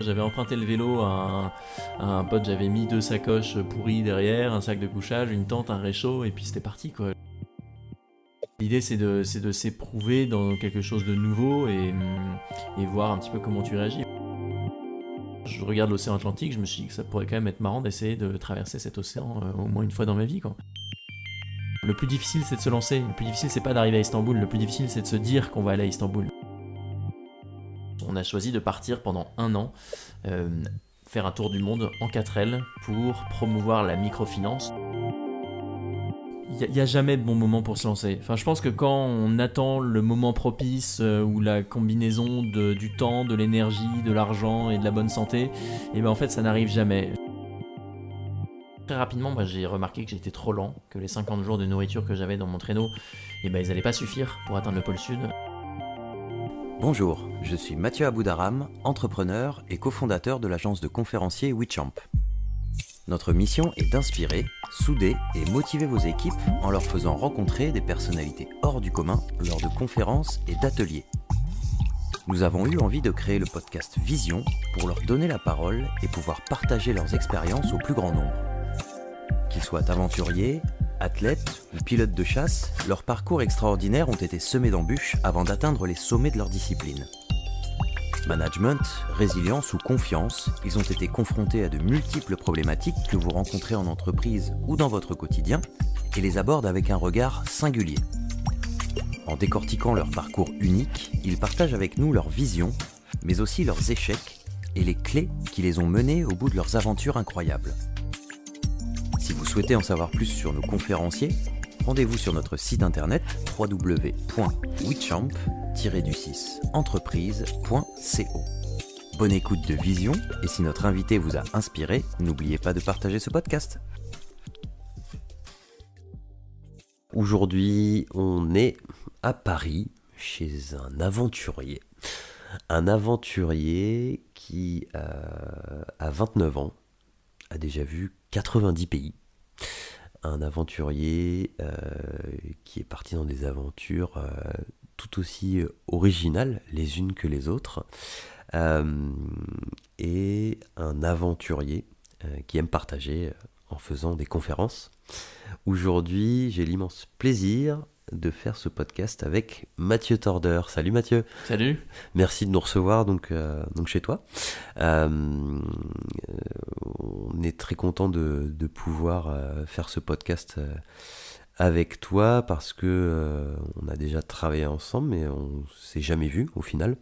J'avais emprunté le vélo à un pote, j'avais mis 2 sacoches pourries derrière, un sac de couchage, une tente, un réchaud, et puis c'était parti quoi. L'idée c'est de s'éprouver dans quelque chose de nouveau et voir un petit peu comment tu réagis. Je regarde l'océan Atlantique, je me suis dit que ça pourrait quand même être marrant d'essayer de traverser cet océan au moins une fois dans ma vie quoi. Le plus difficile c'est de se lancer, le plus difficile c'est pas d'arriver à Istanbul, le plus difficile c'est de se dire qu'on va aller à Istanbul. On a choisi de partir pendant 1 an, faire un tour du monde en 4L pour promouvoir la microfinance. Il n'y a jamais de bon moment pour se lancer. Enfin, je pense que quand on attend le moment propice ou la combinaison du temps, de l'énergie, de l'argent et de la bonne santé, et ben en fait ça n'arrive jamais. Très rapidement, j'ai remarqué que j'étais trop lent, que les 50 jours de nourriture que j'avais dans mon traîneau, ils n'allaient pas suffire pour atteindre le pôle sud. Bonjour, je suis Mathieu Aboudaram, entrepreneur et cofondateur de l'agence de conférenciers WeChamp. Notre mission est d'inspirer, souder et motiver vos équipes en leur faisant rencontrer des personnalités hors du commun lors de conférences et d'ateliers. Nous avons eu envie de créer le podcast Vision pour leur donner la parole et pouvoir partager leurs expériences au plus grand nombre. Qu'ils soient aventuriers, athlètes ou pilotes de chasse, leurs parcours extraordinaires ont été semés d'embûches avant d'atteindre les sommets de leur discipline. Management, résilience ou confiance, ils ont été confrontés à de multiples problématiques que vous rencontrez en entreprise ou dans votre quotidien et les abordent avec un regard singulier. En décortiquant leur parcours unique, ils partagent avec nous leur vision, mais aussi leurs échecs et les clés qui les ont menés au bout de leurs aventures incroyables. Si vous souhaitez en savoir plus sur nos conférenciers, rendez-vous sur notre site internet www.wechamp-entreprise.co. Bonne écoute de Vision, et si notre invité vous a inspiré, n'oubliez pas de partager ce podcast. Aujourd'hui, on est à Paris, chez un aventurier. Un aventurier qui, à 29 ans, a déjà vu 90 pays. Un aventurier qui est parti dans des aventures tout aussi originales les unes que les autres. Et un aventurier qui aime partager en faisant des conférences. Aujourd'hui, j'ai l'immense plaisir de faire ce podcast avec Mathieu Torder. Salut Mathieu. Salut. Merci de nous recevoir donc chez toi. On est très content de pouvoir faire ce podcast avec toi parce que on a déjà travaillé ensemble mais on s'est jamais vu au final.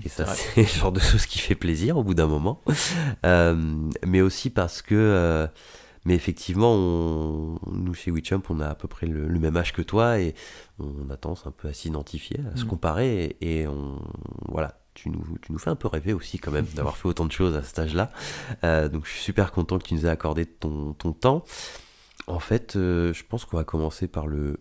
Et ça c'est le genre de chose qui fait plaisir au bout d'un moment. Mais aussi parce que mais effectivement, nous chez WeChamp, on a à peu près le même âge que toi et on a tendance un peu à s'identifier, à se comparer et voilà, tu nous fais un peu rêver aussi quand même d'avoir fait autant de choses à cet âge-là. Donc je suis super content que tu nous aies accordé ton temps. En fait, je pense qu'on va commencer par le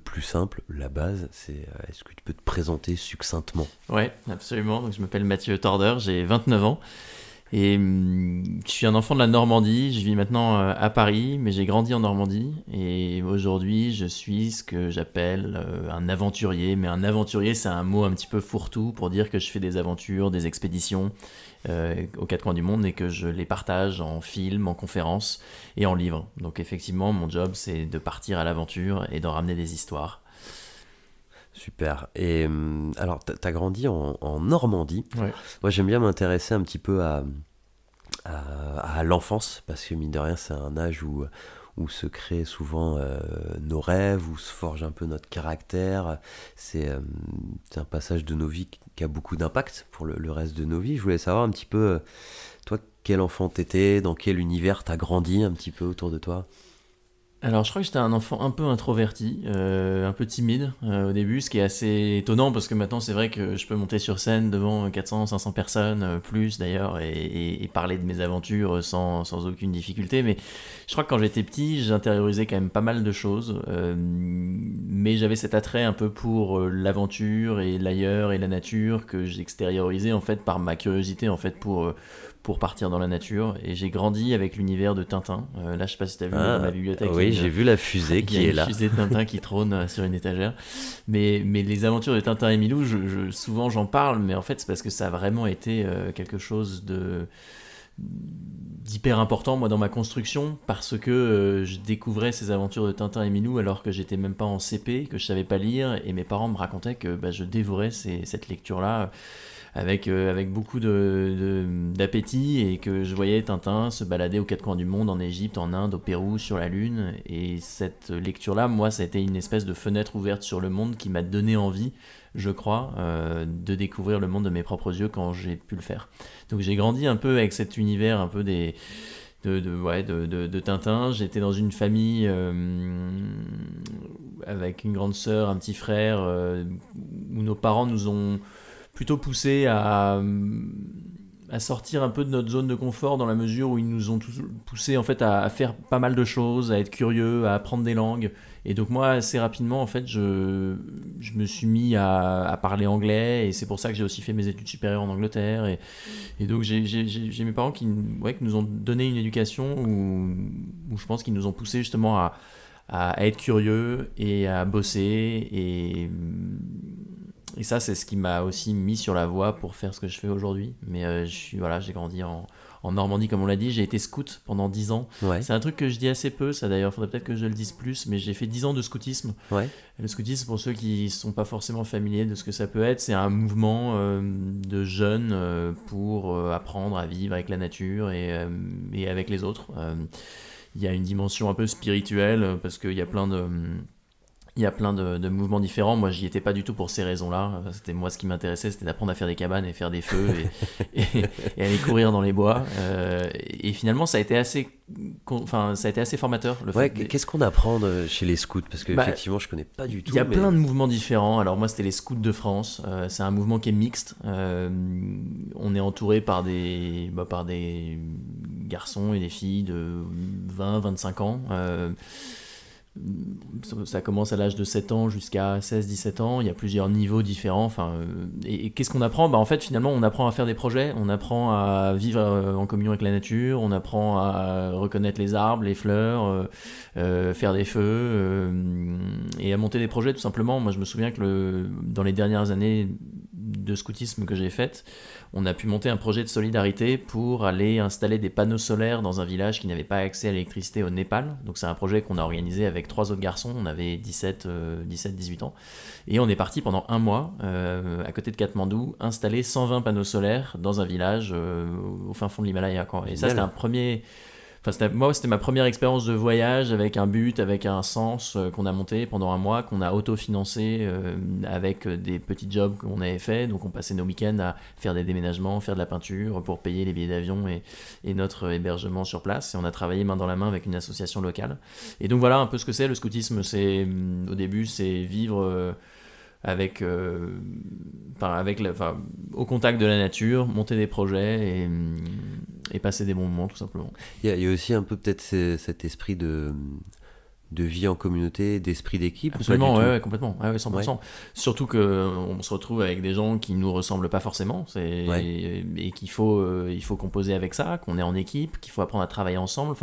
plus simple, la base, c'est est-ce que tu peux te présenter succinctement ? Ouais, absolument. Donc je m'appelle Mathieu Torder, j'ai 29 ans. Et je suis un enfant de la Normandie, je vis maintenant à Paris, mais j'ai grandi en Normandie. Et aujourd'hui, je suis ce que j'appelle un aventurier. Mais un aventurier, c'est un mot un petit peu fourre-tout pour dire que je fais des aventures, des expéditions aux 4 coins du monde et que je les partage en films, en conférences et en livres. Donc effectivement, mon job, c'est de partir à l'aventure et d'en ramener des histoires. Super. Et alors, t'as grandi en Normandie. Ouais. Moi, j'aime bien m'intéresser un petit peu à l'enfance, parce que mine de rien, c'est un âge où se créent souvent nos rêves, où se forge un peu notre caractère. C'est un passage de nos vies qui a beaucoup d'impact pour le reste de nos vies. Je voulais savoir un petit peu, toi, quel enfant t'étais, dans quel univers t'as grandi un petit peu autour de toi ? Alors je crois que j'étais un enfant un peu introverti, un peu timide au début, ce qui est assez étonnant parce que maintenant c'est vrai que je peux monter sur scène devant 400, 500 personnes, plus d'ailleurs, et parler de mes aventures sans aucune difficulté, mais je crois que quand j'étais petit, j'intériorisais quand même pas mal de choses, mais j'avais cet attrait un peu pour l'aventure et l'ailleurs et la nature que j'extériorisais en fait par ma curiosité en fait pour partir dans la nature, et j'ai grandi avec l'univers de Tintin. Là je sais pas si t'as vu dans ma bibliothèque, oui, Oui, j'ai vu la fusée qui est là. Il y a une fusée de Tintin qui trône sur une étagère. Mais les aventures de Tintin et Milou, souvent j'en parle, mais en fait c'est parce que ça a vraiment été quelque chose d'hyper important moi dans ma construction, parce que je découvrais ces aventures de Tintin et Milou alors que j'étais même pas en CP, que je savais pas lire, et mes parents me racontaient que je dévorais cette lecture-là avec beaucoup d'appétit, et que je voyais Tintin se balader aux quatre coins du monde, en Égypte, en Inde, au Pérou, sur la Lune. Et cette lecture-là, moi, ça a été une espèce de fenêtre ouverte sur le monde qui m'a donné envie, je crois, de découvrir le monde de mes propres yeux quand j'ai pu le faire. Donc j'ai grandi un peu avec cet univers un peu de Tintin. J'étais dans une famille avec une grande sœur, un petit frère, où nos parents nous ont plutôt poussé à sortir un peu de notre zone de confort, dans la mesure où ils nous ont poussé en fait à faire pas mal de choses, à être curieux, à apprendre des langues. Et donc moi, assez rapidement, en fait, je me suis mis à parler anglais, et c'est pour ça que j'ai aussi fait mes études supérieures en Angleterre. Et donc j'ai mes parents qui nous ont donné une éducation où je pense qu'ils nous ont poussé justement à être curieux et à bosser. Et ça, c'est ce qui m'a aussi mis sur la voie pour faire ce que je fais aujourd'hui. Mais j'ai grandi en Normandie, comme on l'a dit. J'ai été scout pendant 10 ans. Ouais. C'est un truc que je dis assez peu, ça d'ailleurs. Il faudrait peut-être que je le dise plus. Mais j'ai fait 10 ans de scoutisme. Ouais. Le scoutisme, pour ceux qui ne sont pas forcément familiers de ce que ça peut être, c'est un mouvement de jeunes pour apprendre à vivre avec la nature et avec les autres. Il y a une dimension un peu spirituelle, parce qu'il y a plein de mouvements différents. Moi, j'y étais pas du tout pour ces raisons-là. C'était moi, ce qui m'intéressait, c'était d'apprendre à faire des cabanes et faire des feux et aller courir dans les bois. Et finalement, ça a été assez formateur. Qu'est-ce qu'on apprend chez les scouts? Parce que effectivement, je connais pas du tout. Il y a plein de mouvements différents. Alors moi, c'était les Scouts de France. C'est un mouvement qui est mixte. On est entouré par des garçons et des filles de 20-25 ans. Ça commence à l'âge de 7 ans jusqu'à 16-17 ans. Il y a plusieurs niveaux différents. Et qu'est-ce qu'on apprend? En fait, finalement, on apprend à faire des projets, on apprend à vivre en communion avec la nature, on apprend à reconnaître les arbres, les fleurs, faire des feux, et à monter des projets, tout simplement. Moi, je me souviens que dans les dernières années de scoutisme que j'ai faites, on a pu monter un projet de solidarité pour aller installer des panneaux solaires dans un village qui n'avait pas accès à l'électricité au Népal. Donc c'est un projet qu'on a organisé avec 3 autres garçons, on avait 17-18 ans, et on est parti pendant un mois à côté de Katmandou installer 120 panneaux solaires dans un village au fin fond de l'Himalaya. Et ça, c'était un premier... c'était ma première expérience de voyage avec un but, avec un sens, qu'on a monté pendant un mois, qu'on a autofinancé avec des petits jobs qu'on avait fait. Donc on passait nos week-ends à faire des déménagements, faire de la peinture pour payer les billets d'avion et notre hébergement sur place. Et on a travaillé main dans la main avec une association locale. Et donc voilà un peu ce que c'est le scoutisme. Au début, c'est vivre au contact de la nature, monter des projets et passer des bons moments, tout simplement. Il y a aussi un peu peut-être cet esprit de vie en communauté, d'esprit d'équipe. Absolument, ouais, complètement, 100%. Ouais. Surtout qu'on se retrouve avec des gens qui nous ressemblent pas forcément, et qu'il faut composer avec ça, qu'on est en équipe, qu'il faut apprendre à travailler ensemble.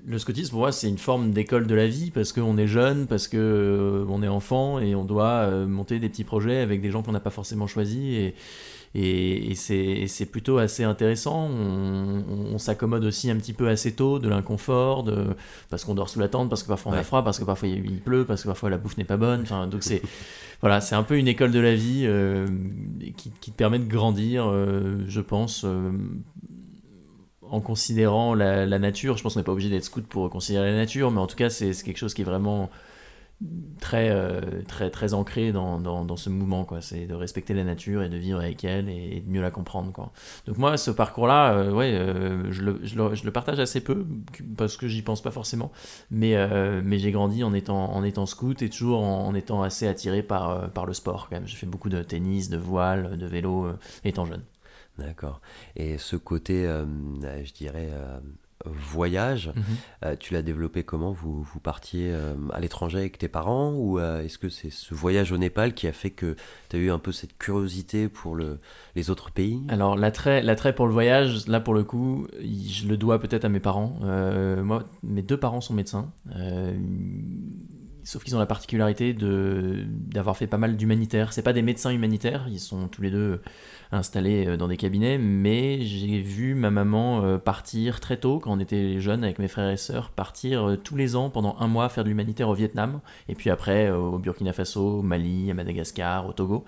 Le scoutisme, pour moi, c'est une forme d'école de la vie, parce qu'on est jeune, parce qu'on est enfant, et on doit monter des petits projets avec des gens qu'on n'a pas forcément choisis, et c'est plutôt assez intéressant. On s'accommode aussi un petit peu assez tôt de l'inconfort, parce qu'on dort sous la tente, parce que parfois on a froid, parce que parfois il pleut, parce que parfois la bouffe n'est pas bonne. Donc c'est un peu une école de la vie qui te permet de grandir, je pense, en considérant la nature. Je pense qu'on n'est pas obligé d'être scout pour considérer la nature, mais en tout cas c'est quelque chose qui est vraiment très, très, très ancré dans ce mouvement, quoi. C'est de respecter la nature et de vivre avec elle et de mieux la comprendre, quoi. Donc moi, ce parcours-là, je le partage assez peu, parce que j'y pense pas forcément, mais j'ai grandi en étant scout, et toujours en étant assez attiré par le sport, quand même. J'ai fait beaucoup de tennis, de voile, de vélo, étant jeune. D'accord. Et ce côté, je dirais, voyage. Tu l'as développé comment? Vous partiez à l'étranger avec tes parents, ou est-ce que c'est ce voyage au Népal qui a fait que tu as eu un peu cette curiosité pour les autres pays? Alors l'attrait pour le voyage, là pour le coup, je le dois peut-être à mes parents. Moi, mes deux parents sont médecins. Sauf qu'ils ont la particularité d'avoir fait pas mal d'humanitaire. C'est pas des médecins humanitaires, ils sont tous les deux installés dans des cabinets, mais j'ai vu ma maman partir très tôt, quand on était jeunes avec mes frères et sœurs, partir tous les ans pendant un mois faire de l'humanitaire au Vietnam, et puis après au Burkina Faso, au Mali, à Madagascar, au Togo.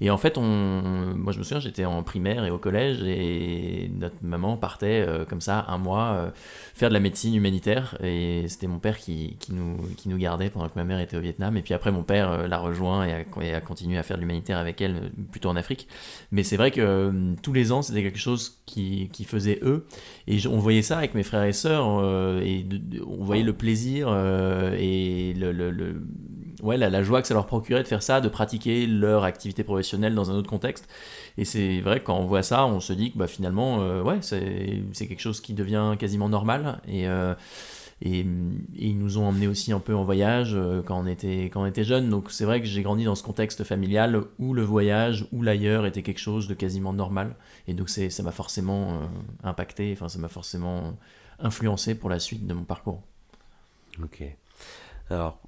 Et en fait, moi je me souviens, j'étais en primaire et au collège, et notre maman partait comme ça un mois faire de la médecine humanitaire, et c'était mon père qui nous gardait pendant que ma mère était au Vietnam. Et puis après, mon père l'a rejoint et a continué à faire de l'humanitaire avec elle, plutôt en Afrique. Mais c'est vrai que tous les ans, c'était quelque chose qui faisaient eux, et on voyait ça avec mes frères et sœurs, et on voyait le plaisir et ouais, la joie que ça leur procurait de faire ça, de pratiquer leur activité professionnelle dans un autre contexte. Et c'est vrai que quand on voit ça, on se dit que finalement, ouais, c'est quelque chose qui devient quasiment normal. Et ils nous ont emmenés aussi un peu en voyage quand on était jeunes. Donc c'est vrai que j'ai grandi dans ce contexte familial où le voyage, ou l'ailleurs, était quelque chose de quasiment normal. Et donc ça m'a forcément impacté, enfin ça m'a forcément influencé pour la suite de mon parcours. Ok. Alors,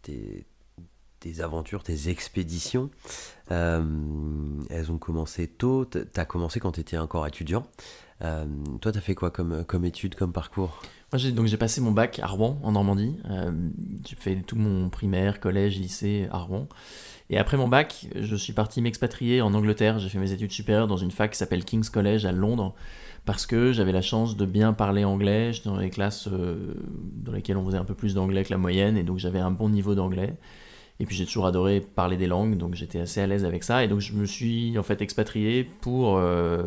tes aventures, tes expéditions, elles ont commencé tôt. T'as commencé quand t'étais encore étudiant. Toi, t'as fait quoi comme études, comme parcours? Moi, j'ai passé mon bac à Rouen, en Normandie. J'ai fait tout mon primaire, collège, lycée à Rouen. Et après mon bac, je suis parti m'expatrier en Angleterre. J'ai fait mes études supérieures dans une fac qui s'appelle King's College à Londres, parce que j'avais la chance de bien parler anglais. J'étais dans les classes dans lesquelles on faisait un peu plus d'anglais que la moyenne, et donc j'avais un bon niveau d'anglais. Et puis j'ai toujours adoré parler des langues, donc j'étais assez à l'aise avec ça. Et donc je me suis en fait expatrié pour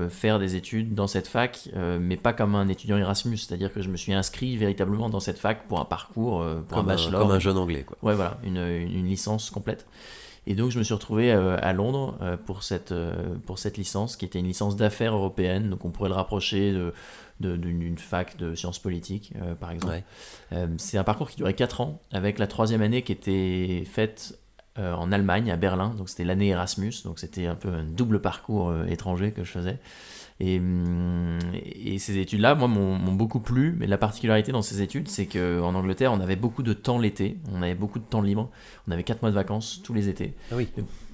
faire des études dans cette fac, mais pas comme un étudiant Erasmus. C'est-à-dire que je me suis inscrit véritablement dans cette fac pour un parcours, pour un bachelor. Comme un jeune anglais, quoi. Ouais, voilà, une licence complète. Et donc je me suis retrouvé à Londres pour cette licence, qui était une licence d'affaires européenne. Donc on pourrait le rapprocher d'une fac de sciences politiques, par exemple. Ouais. C'est un parcours qui durait 4 ans, avec la 3e année qui était faite en Allemagne, à Berlin. Donc c'était l'année Erasmus, donc c'était un peu un double parcours étranger que je faisais. Et ces études-là, moi, m'ont beaucoup plu. Mais la particularité dans ces études, c'est qu'en Angleterre, on avait beaucoup de temps l'été. On avait beaucoup de temps libre. On avait 4 mois de vacances tous les étés. Ah oui.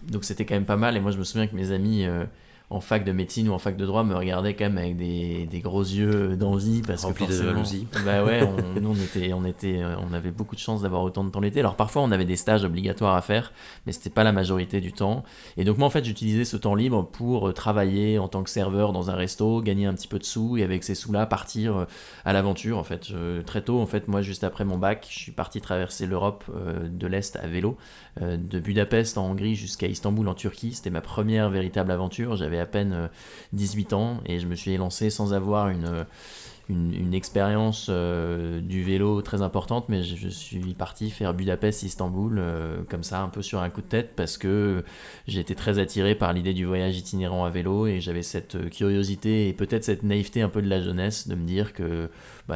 Donc c'était quand même pas mal. Et moi, je me souviens que mes amis en fac de médecine ou en fac de droit me regardaient quand même avec des gros yeux d'envie, parce remplis que forcément, de jalousie. Bah ouais, nous on avait beaucoup de chance d'avoir autant de temps l'été. Alors parfois on avait des stages obligatoires à faire, mais c'était pas la majorité du temps. Et donc moi en fait j'utilisais ce temps libre pour travailler en tant que serveur dans un resto, gagner un petit peu de sous, et avec ces sous-là partir à l'aventure. En fait, très tôt, en fait, moi juste après mon bac, je suis parti traverser l'Europe de l'Est à vélo, de Budapest en Hongrie jusqu'à Istanbul en Turquie. C'était ma première véritable aventure. J'avais à peine 18 ans, et je me suis lancé sans avoir une expérience du vélo très importante, mais je suis parti faire Budapest-Istanbul comme ça, un peu sur un coup de tête, parce que j'ai été très attiré par l'idée du voyage itinérant à vélo, et j'avais cette curiosité et peut-être cette naïveté un peu de la jeunesse, de me dire que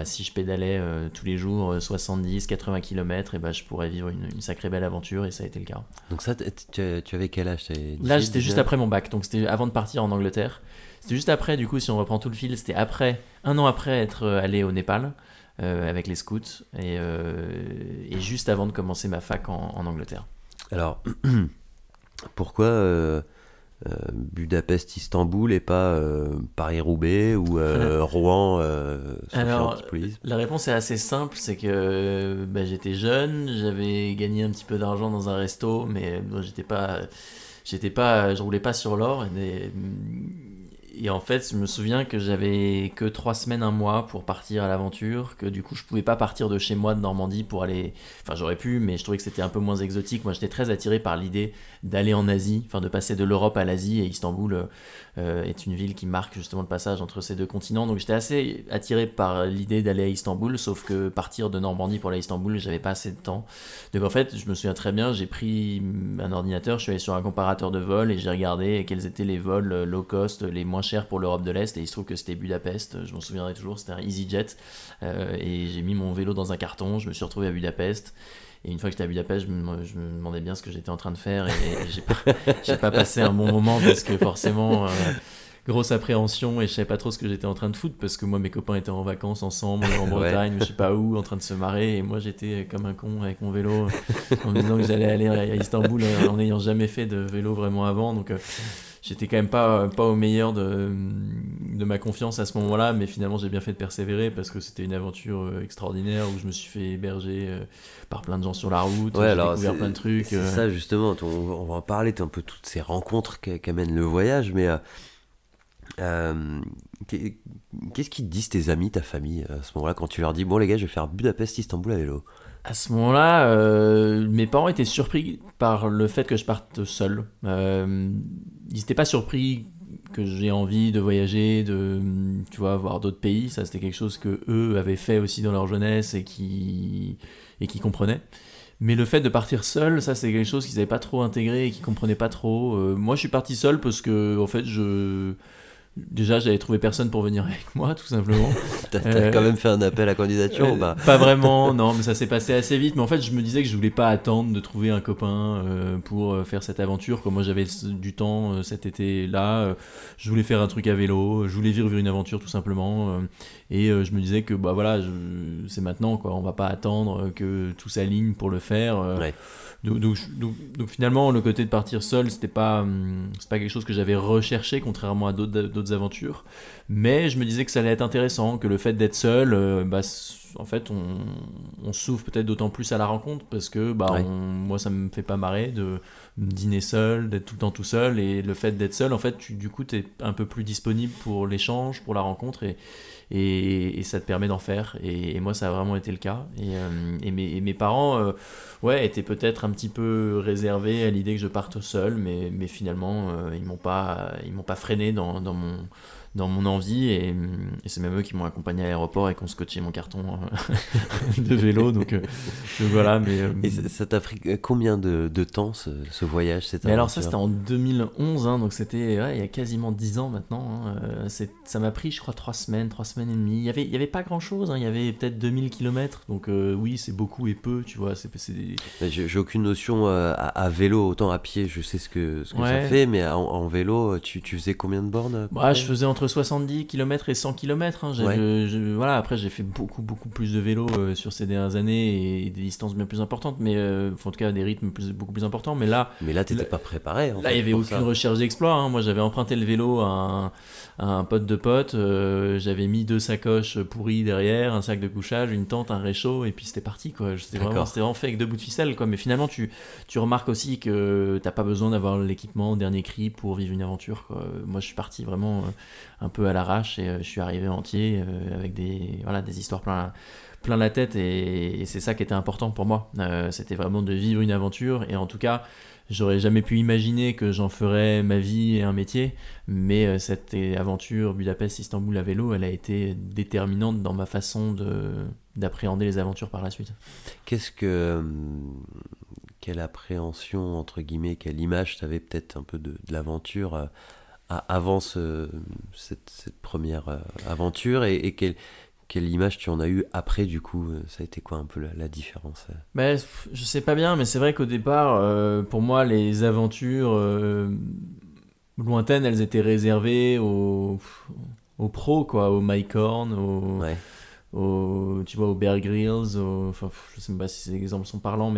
si je pédalais tous les jours 70-80 km, et je pourrais vivre une sacrée belle aventure, et ça a été le cas. Donc ça, tu avais quel âge? Là, c'était juste après mon bac, donc c'était avant de partir en Angleterre. C'était juste après, du coup, si on reprend tout le fil, c'était un an après être allé au Népal avec les scouts, et juste avant de commencer ma fac en Angleterre. Alors, pourquoi Budapest-Istanbul et pas Paris-Roubaix ou Rouen Alors, la réponse est assez simple, c'est que j'étais jeune, j'avais gagné un petit peu d'argent dans un resto, mais je roulais pas sur l'or, et en fait, je me souviens que j'avais que 3 semaines, un mois pour partir à l'aventure, que du coup, je pouvais pas partir de chez moi de Normandie pour aller... Enfin, j'aurais pu, mais je trouvais que c'était un peu moins exotique. Moi, j'étais très attiré par l'idée d'aller en Asie, enfin de passer de l'Europe à l'Asie, et Istanbul est une ville qui marque justement le passage entre ces deux continents. Donc j'étais assez attiré par l'idée d'aller à Istanbul, sauf que partir de Normandie pour aller à Istanbul, j'avais pas assez de temps. Donc en fait, je me souviens très bien, j'ai pris un ordinateur, je suis allé sur un comparateur de vols, et j'ai regardé quels étaient les vols low cost les moins cher pour l'Europe de l'Est, et il se trouve que c'était Budapest, je m'en souviendrai toujours, c'était un EasyJet, et j'ai mis mon vélo dans un carton, je me suis retrouvé à Budapest. Et une fois que j'étais à Budapest, je me demandais bien ce que j'étais en train de faire, et j'ai pas passé un bon moment parce que forcément, grosse appréhension, et je savais pas trop ce que j'étais en train de foutre parce que moi, mes copains étaient en vacances ensemble en Bretagne, je sais pas où, en train de se marrer, et moi j'étais comme un con avec mon vélo en me disant que j'allais aller à Istanbul en n'ayant jamais fait de vélo vraiment avant, donc j'étais quand même pas au meilleur de ma confiance à ce moment-là, mais finalement j'ai bien fait de persévérer parce que c'était une aventure extraordinaire où je me suis fait héberger par plein de gens sur la route, j'ai découvert plein de trucs. C'est ça justement, on va en parler, un peu toutes ces rencontres qu'amène le voyage, mais qu'est-ce qu'ils te disent tes amis, ta famille à ce moment-là quand tu leur dis bon les gars je vais faire Budapest-Istanbul à vélo? À ce moment-là, mes parents étaient surpris par le fait que je parte seul. Ils n'étaient pas surpris que j'ai envie de voyager, tu vois, voir d'autres pays. Ça, c'était quelque chose que eux avaient fait aussi dans leur jeunesse et qui comprenaient. Mais le fait de partir seul, ça, c'est quelque chose qu'ils n'avaient pas trop intégré et qu'ils comprenaient pas trop. Moi, je suis parti seul parce que, en fait, déjà, j'avais trouvé personne pour venir avec moi, tout simplement. T'as quand même fait un appel à candidature ou pas? Pas vraiment, non, mais ça s'est passé assez vite. Mais en fait, je me disais que je voulais pas attendre de trouver un copain pour faire cette aventure. Comme moi, j'avais du temps cet été-là. Je voulais faire un truc à vélo. Je voulais vivre une aventure, tout simplement. Et je me disais que, bah voilà, c'est maintenant, quoi. On va pas attendre que tout s'aligne pour le faire. Ouais. Donc finalement, le côté de partir seul, c'est pas quelque chose que j'avais recherché, contrairement à d'autres aventures. Mais je me disais que ça allait être intéressant, que le fait d'être seul, en fait, on s'ouvre peut-être d'autant plus à la rencontre, parce que moi, ça me fait pas marrer de dîner seul, d'être tout le temps tout seul, et le fait d'être seul, en fait, du coup, t'es un peu plus disponible pour l'échange, pour la rencontre, et ça te permet d'en faire, et moi ça a vraiment été le cas, et mes parents étaient peut-être un petit peu réservés à l'idée que je parte seul, mais finalement ils m'ont pas freiné dans mon envie, et c'est même eux qui m'ont accompagné à l'aéroport et qui ont scotché mon carton de vélo, donc voilà. Et ça t'a pris combien de temps ce voyage, cette mais aventure? alors ça c'était en 2011, donc c'était il y a quasiment 10 ans maintenant, ça m'a pris je crois 3 semaines et demie, il y avait pas grand chose, il y avait peut-être 2000 km, donc oui c'est beaucoup et peu, tu vois. J'ai aucune notion à vélo, autant à pied je sais ce que ça fait, mais en vélo tu faisais combien de bornes? Je faisais entre 70 km et 100 km, voilà, après j'ai fait beaucoup plus de vélo sur ces dernières années, et des distances bien plus importantes, mais en tout cas des rythmes beaucoup plus importants, mais là t'étais pas préparé là il n'y avait aucune recherche d'exploit, moi j'avais emprunté le vélo à un pote de pote, j'avais mis 2 sacoches pourries derrière, un sac de couchage, une tente, un réchaud, et puis c'était parti, quoi. C'était vraiment fait avec 2 bouts de ficelle, quoi. Mais finalement tu remarques aussi que t'as pas besoin d'avoir l'équipement dernier cri pour vivre une aventure, quoi. Moi je suis parti vraiment un peu à l'arrache, et je suis arrivé entier avec des histoires plein la tête, et c'est ça qui était important pour moi, c'était vraiment de vivre une aventure, et en tout cas j'aurais jamais pu imaginer que j'en ferais ma vie et un métier, mais cette aventure Budapest-Istanbul à vélo, elle a été déterminante dans ma façon d'appréhender les aventures par la suite. Quelle appréhension, entre guillemets, quelle image t'avais peut-être un peu de l'aventure avant cette première aventure, et quelle image tu en as eu après, du coup? Ça a été quoi un peu la différence? Je sais pas bien, mais c'est vrai qu'au départ, pour moi, les aventures lointaines, elles étaient réservées aux pros, quoi, aux Mike Horn, tu vois, aux Bear Grylls, je sais pas si ces exemples sont parlants,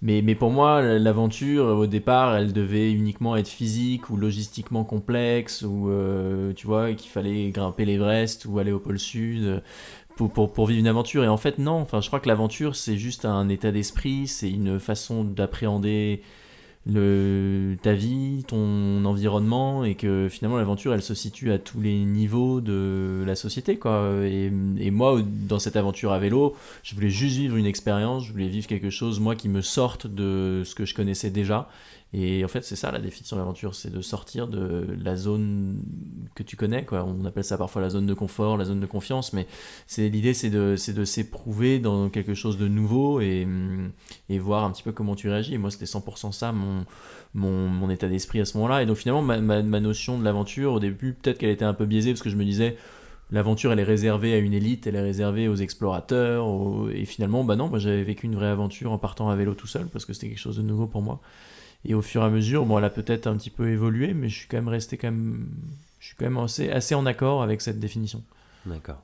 mais pour moi, l'aventure, au départ, elle devait uniquement être physique ou logistiquement complexe, ou tu vois, qu'il fallait grimper l'Everest ou aller au pôle Sud pour vivre une aventure. Et en fait, non, je crois que l'aventure, c'est juste un état d'esprit, c'est une façon d'appréhender ta vie, ton environnement, et que finalement l'aventure elle se situe à tous les niveaux de la société, quoi. Et moi, dans cette aventure à vélo, je voulais juste vivre une expérience, je voulais vivre quelque chose, moi, qui me sorte de ce que je connaissais déjà, Et en fait, c'est ça la définition de l'aventure, c'est de sortir de la zone que tu connais, quoi. On appelle ça parfois la zone de confort, la zone de confiance, mais l'idée, c'est de s'éprouver dans quelque chose de nouveau et voir un petit peu comment tu réagis. Et moi, c'était 100% ça, mon état d'esprit à ce moment-là. Et donc finalement, ma notion de l'aventure, au début, peut-être qu'elle était un peu biaisée, parce que je me disais, l'aventure, elle est réservée à une élite, elle est réservée aux explorateurs, et finalement, bah non, moi j'avais vécu une vraie aventure en partant à vélo tout seul, parce que c'était quelque chose de nouveau pour moi. Et au fur et à mesure, bon, elle a peut-être un petit peu évolué, mais je suis quand même resté je suis quand même assez en accord avec cette définition. D'accord.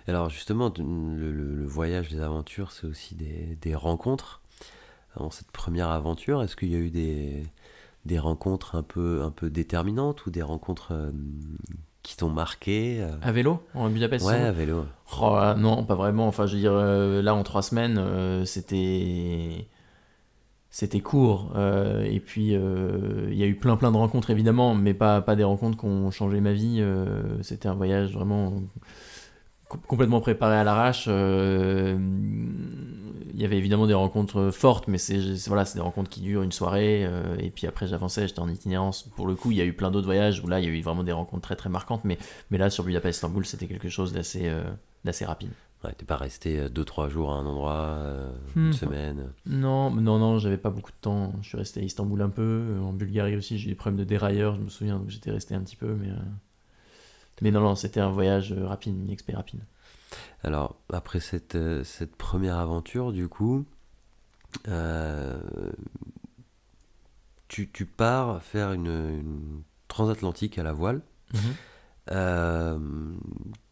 Alors justement, le voyage, les aventures, c'est aussi des rencontres. Dans cette première aventure, est-ce qu'il y a eu des rencontres un peu déterminantes ou des rencontres qui t'ont marqué À vélo, en Budapest? Ouais, à vélo. Oh, non, pas vraiment. Enfin, je veux dire, là, en 3 semaines, c'était court. Et puis, il y a eu plein de rencontres, évidemment, mais pas des rencontres qui ont changé ma vie. C'était un voyage vraiment complètement préparé à l'arrache. Il y avait évidemment des rencontres fortes, mais c'est des rencontres qui durent une soirée. Et puis après, j'avançais, j'étais en itinérance. Pour le coup, il y a eu plein d'autres voyages où là, il y a eu vraiment des rencontres très très marquantes. Mais là, sur Budapest-Istanbul, c'était quelque chose d'assez rapide. Ouais, t'es pas resté 2-3 jours à un endroit, une semaine. Non, j'avais pas beaucoup de temps. Je suis resté à Istanbul un peu. En Bulgarie aussi, j'ai eu des problèmes de dérailleur, je me souviens, donc j'étais resté un petit peu. Mais non, c'était un voyage rapide, une expé rapide. Alors, après cette première aventure, du coup, tu pars faire une transatlantique à la voile. Euh,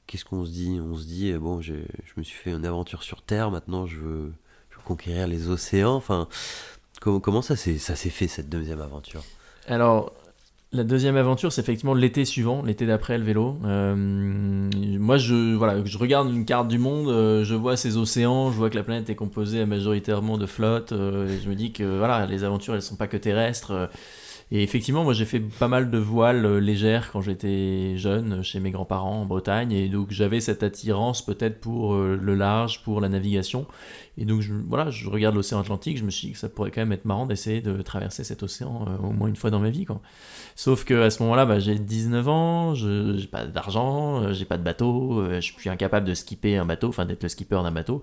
Qu'est-ce qu'on se dit? On se dit, bon, je me suis fait une aventure sur Terre, maintenant je veux conquérir les océans. Enfin, comment ça s'est fait, cette deuxième aventure? Alors, la deuxième aventure, c'est effectivement l'été suivant, l'été d'après, le vélo. Moi, je regarde une carte du monde, je vois ces océans, je vois que la planète est composée majoritairement de flottes, et je me dis que voilà, les aventures, elles sont pas que terrestres. Et effectivement, moi j'ai fait pas mal de voiles légères quand j'étais jeune chez mes grands-parents en Bretagne, et donc j'avais cette attirance peut-être pour le large, pour la navigation. Et donc je regarde l'océan Atlantique, je me suis dit que ça pourrait quand même être marrant d'essayer de traverser cet océan au moins une fois dans ma vie, quoi. Sauf qu'à ce moment-là, j'ai 19 ans, je j'ai pas d'argent, j'ai pas de bateau, je suis incapable de skipper un bateau, enfin d'être le skipper d'un bateau.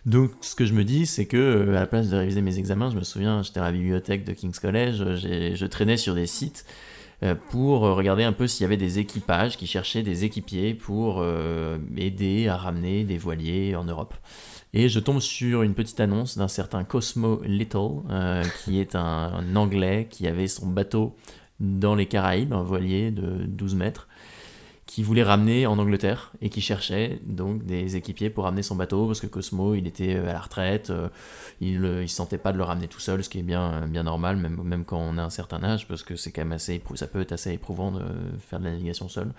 Donc ce que je me dis, c'est que à la place de réviser mes examens, je me souviens, j'étais à la bibliothèque de King's College, je traînais sur des sites pour regarder un peu s'il y avait des équipages qui cherchaient des équipiers pour aider à ramener des voiliers en Europe. Et je tombe sur une petite annonce d'un certain Cosmo Little, qui est un Anglais qui avait son bateau dans les Caraïbes, un voilier de 12 mètres, qui voulait ramener en Angleterre et qui cherchait donc des équipiers pour ramener son bateau, parce que Cosmo, il était à la retraite, il se sentait pas de le ramener tout seul, ce qui est bien normal, même quand on a un certain âge, parce que c'est quand même ça peut être assez éprouvant de faire de la navigation seul.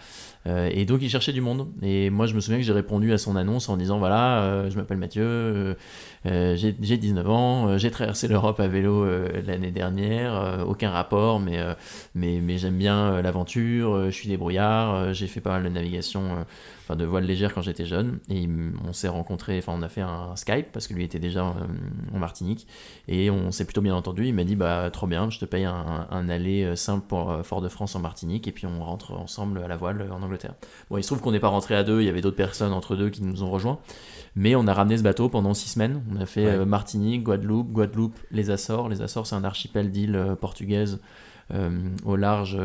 Et donc il cherchait du monde. Et moi je me souviens que j'ai répondu à son annonce en disant voilà, je m'appelle Mathieu, j'ai 19 ans, j'ai traversé l'Europe à vélo l'année dernière, aucun rapport, mais j'aime bien l'aventure, je suis débrouillard, j'ai fait pas mal de navigation, de voile légère quand j'étais jeune, et on s'est rencontrés, on a fait un Skype parce que lui était déjà en Martinique, et on s'est plutôt bien entendu. Il m'a dit bah trop bien, je te paye un aller simple pour Fort-de-France en Martinique, et puis on rentre ensemble à la voile en Angleterre. Bon, il se trouve qu'on n'est pas rentré à deux, il y avait d'autres personnes entre deux qui nous ont rejoints, mais on a ramené ce bateau pendant 6 semaines. On a fait Martinique, Guadeloupe, les Açores. Les Açores, c'est un archipel d'îles portugaises au large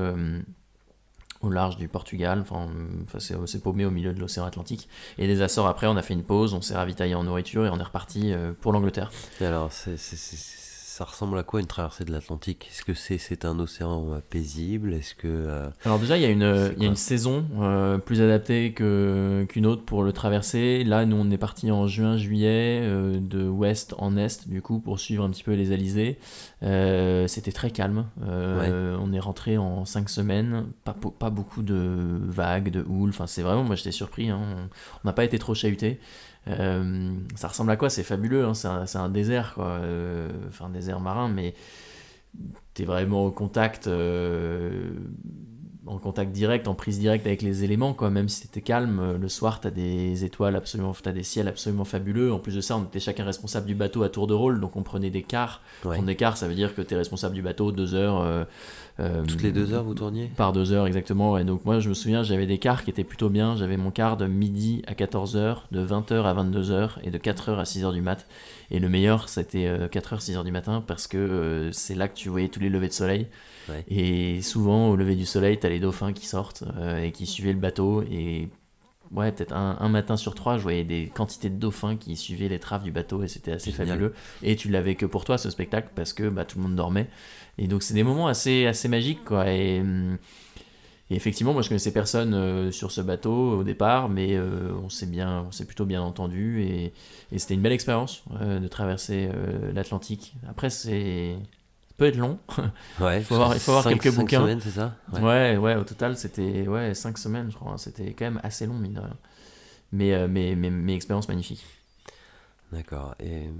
du Portugal, c'est paumé au milieu de l'océan Atlantique. Et les Açores, après, on a fait une pause, on s'est ravitaillé en nourriture et on est reparti pour l'Angleterre. Et alors, ça ressemble à quoi une traversée de l'Atlantique? Est-ce que c'est un océan paisible? Est-ce que alors déjà, il y a une saison plus adaptée qu'une autre pour le traverser. Là, nous, on est parti en juin-juillet de ouest en est, du coup, pour suivre un petit peu les alizés. C'était très calme. On est rentré en 5 semaines, pas beaucoup de vagues, de houles. Enfin, c'est vraiment, moi, j'étais surpris. On n'a pas été trop chahuté. Ça ressemble à quoi? C'est fabuleux, hein. C'est un désert, quoi. Un désert marin, mais t'es vraiment au contact en contact direct, en prise directe avec les éléments, quoi. Même si c'était calme, le soir, t'as des étoiles t'as des ciels absolument fabuleux. En plus de ça, on était chacun responsable du bateau à tour de rôle, donc on prenait des quarts. Ouais. Prendre des quarts, ça veut dire que t'es responsable du bateau 2 heures. Toutes les 2 heures, vous tourniez ? Par 2 heures, exactement. Et donc moi, je me souviens, j'avais des quarts qui étaient plutôt bien. J'avais mon quart de midi à 14h, de 20h à 22h et de 4h à 6h du mat. Et le meilleur, c'était 4h, 6h du matin, parce que c'est là que tu voyais tous les levées de soleil. Ouais. Et souvent, au lever du soleil, t'as les dauphins qui sortent et qui suivaient le bateau. Et ouais, peut-être un matin sur 3, je voyais des quantités de dauphins qui suivaient les traves du bateau et c'était assez Génial. fabuleux. Et tu l'avais que pour toi, ce spectacle, parce que tout le monde dormait. Et donc, c'est des moments assez magiques, quoi. Et effectivement, moi, je connaissais personne sur ce bateau au départ, mais on s'est plutôt bien entendu. Et c'était une belle expérience de traverser l'Atlantique. Après, ça peut être long. Ouais, il faut avoir quelques 5 bouquins. semaines, c'est ça ? Ouais, au total, c'était 5 semaines, je crois. C'était quand même assez long, mine de rien. Mais expérience magnifique. D'accord. Et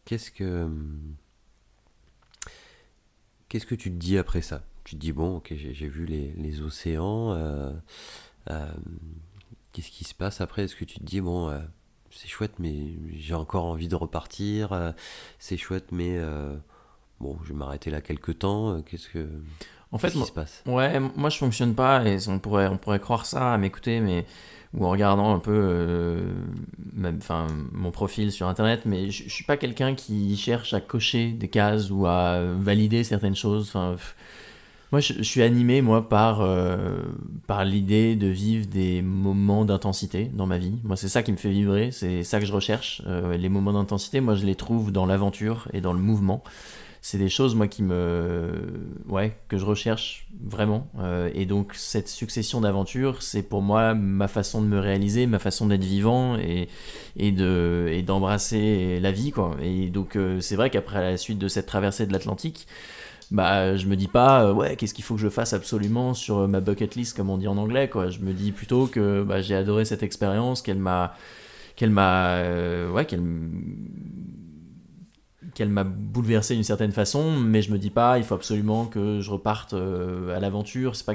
qu'est-ce que tu te dis après ça ? Tu te dis, bon, ok, j'ai vu les océans. Qu'est-ce qui se passe après ? Est-ce que tu te dis, bon, c'est chouette, mais j'ai encore envie de repartir. C'est chouette, mais bon, je vais m'arrêter là quelques temps. Qu'est-ce qui se passe ? Ouais, moi je fonctionne pas, et on pourrait croire ça à m'écouter, ou en regardant un peu mon profil sur internet, mais je suis pas quelqu'un qui cherche à cocher des cases ou à valider certaines choses. Moi je suis animé par l'idée de vivre des moments d'intensité dans ma vie. Moi c'est ça qui me fait vibrer, c'est ça que je recherche. Les moments d'intensité, moi je les trouve dans l'aventure et dans le mouvement. C'est des choses, moi, que je recherche vraiment. Et donc, cette succession d'aventures, c'est pour moi ma façon de me réaliser, ma façon d'être vivant et d'embrasser la vie, quoi. Et donc, c'est vrai qu'après la suite de cette traversée de l'Atlantique, je me dis pas, qu'est-ce qu'il faut que je fasse absolument sur ma bucket list, comme on dit en anglais, quoi. Je me dis plutôt que j'ai adoré cette expérience, qu'elle m'a bouleversé d'une certaine façon, mais je me dis pas il faut absolument que je reparte à l'aventure. C'est pas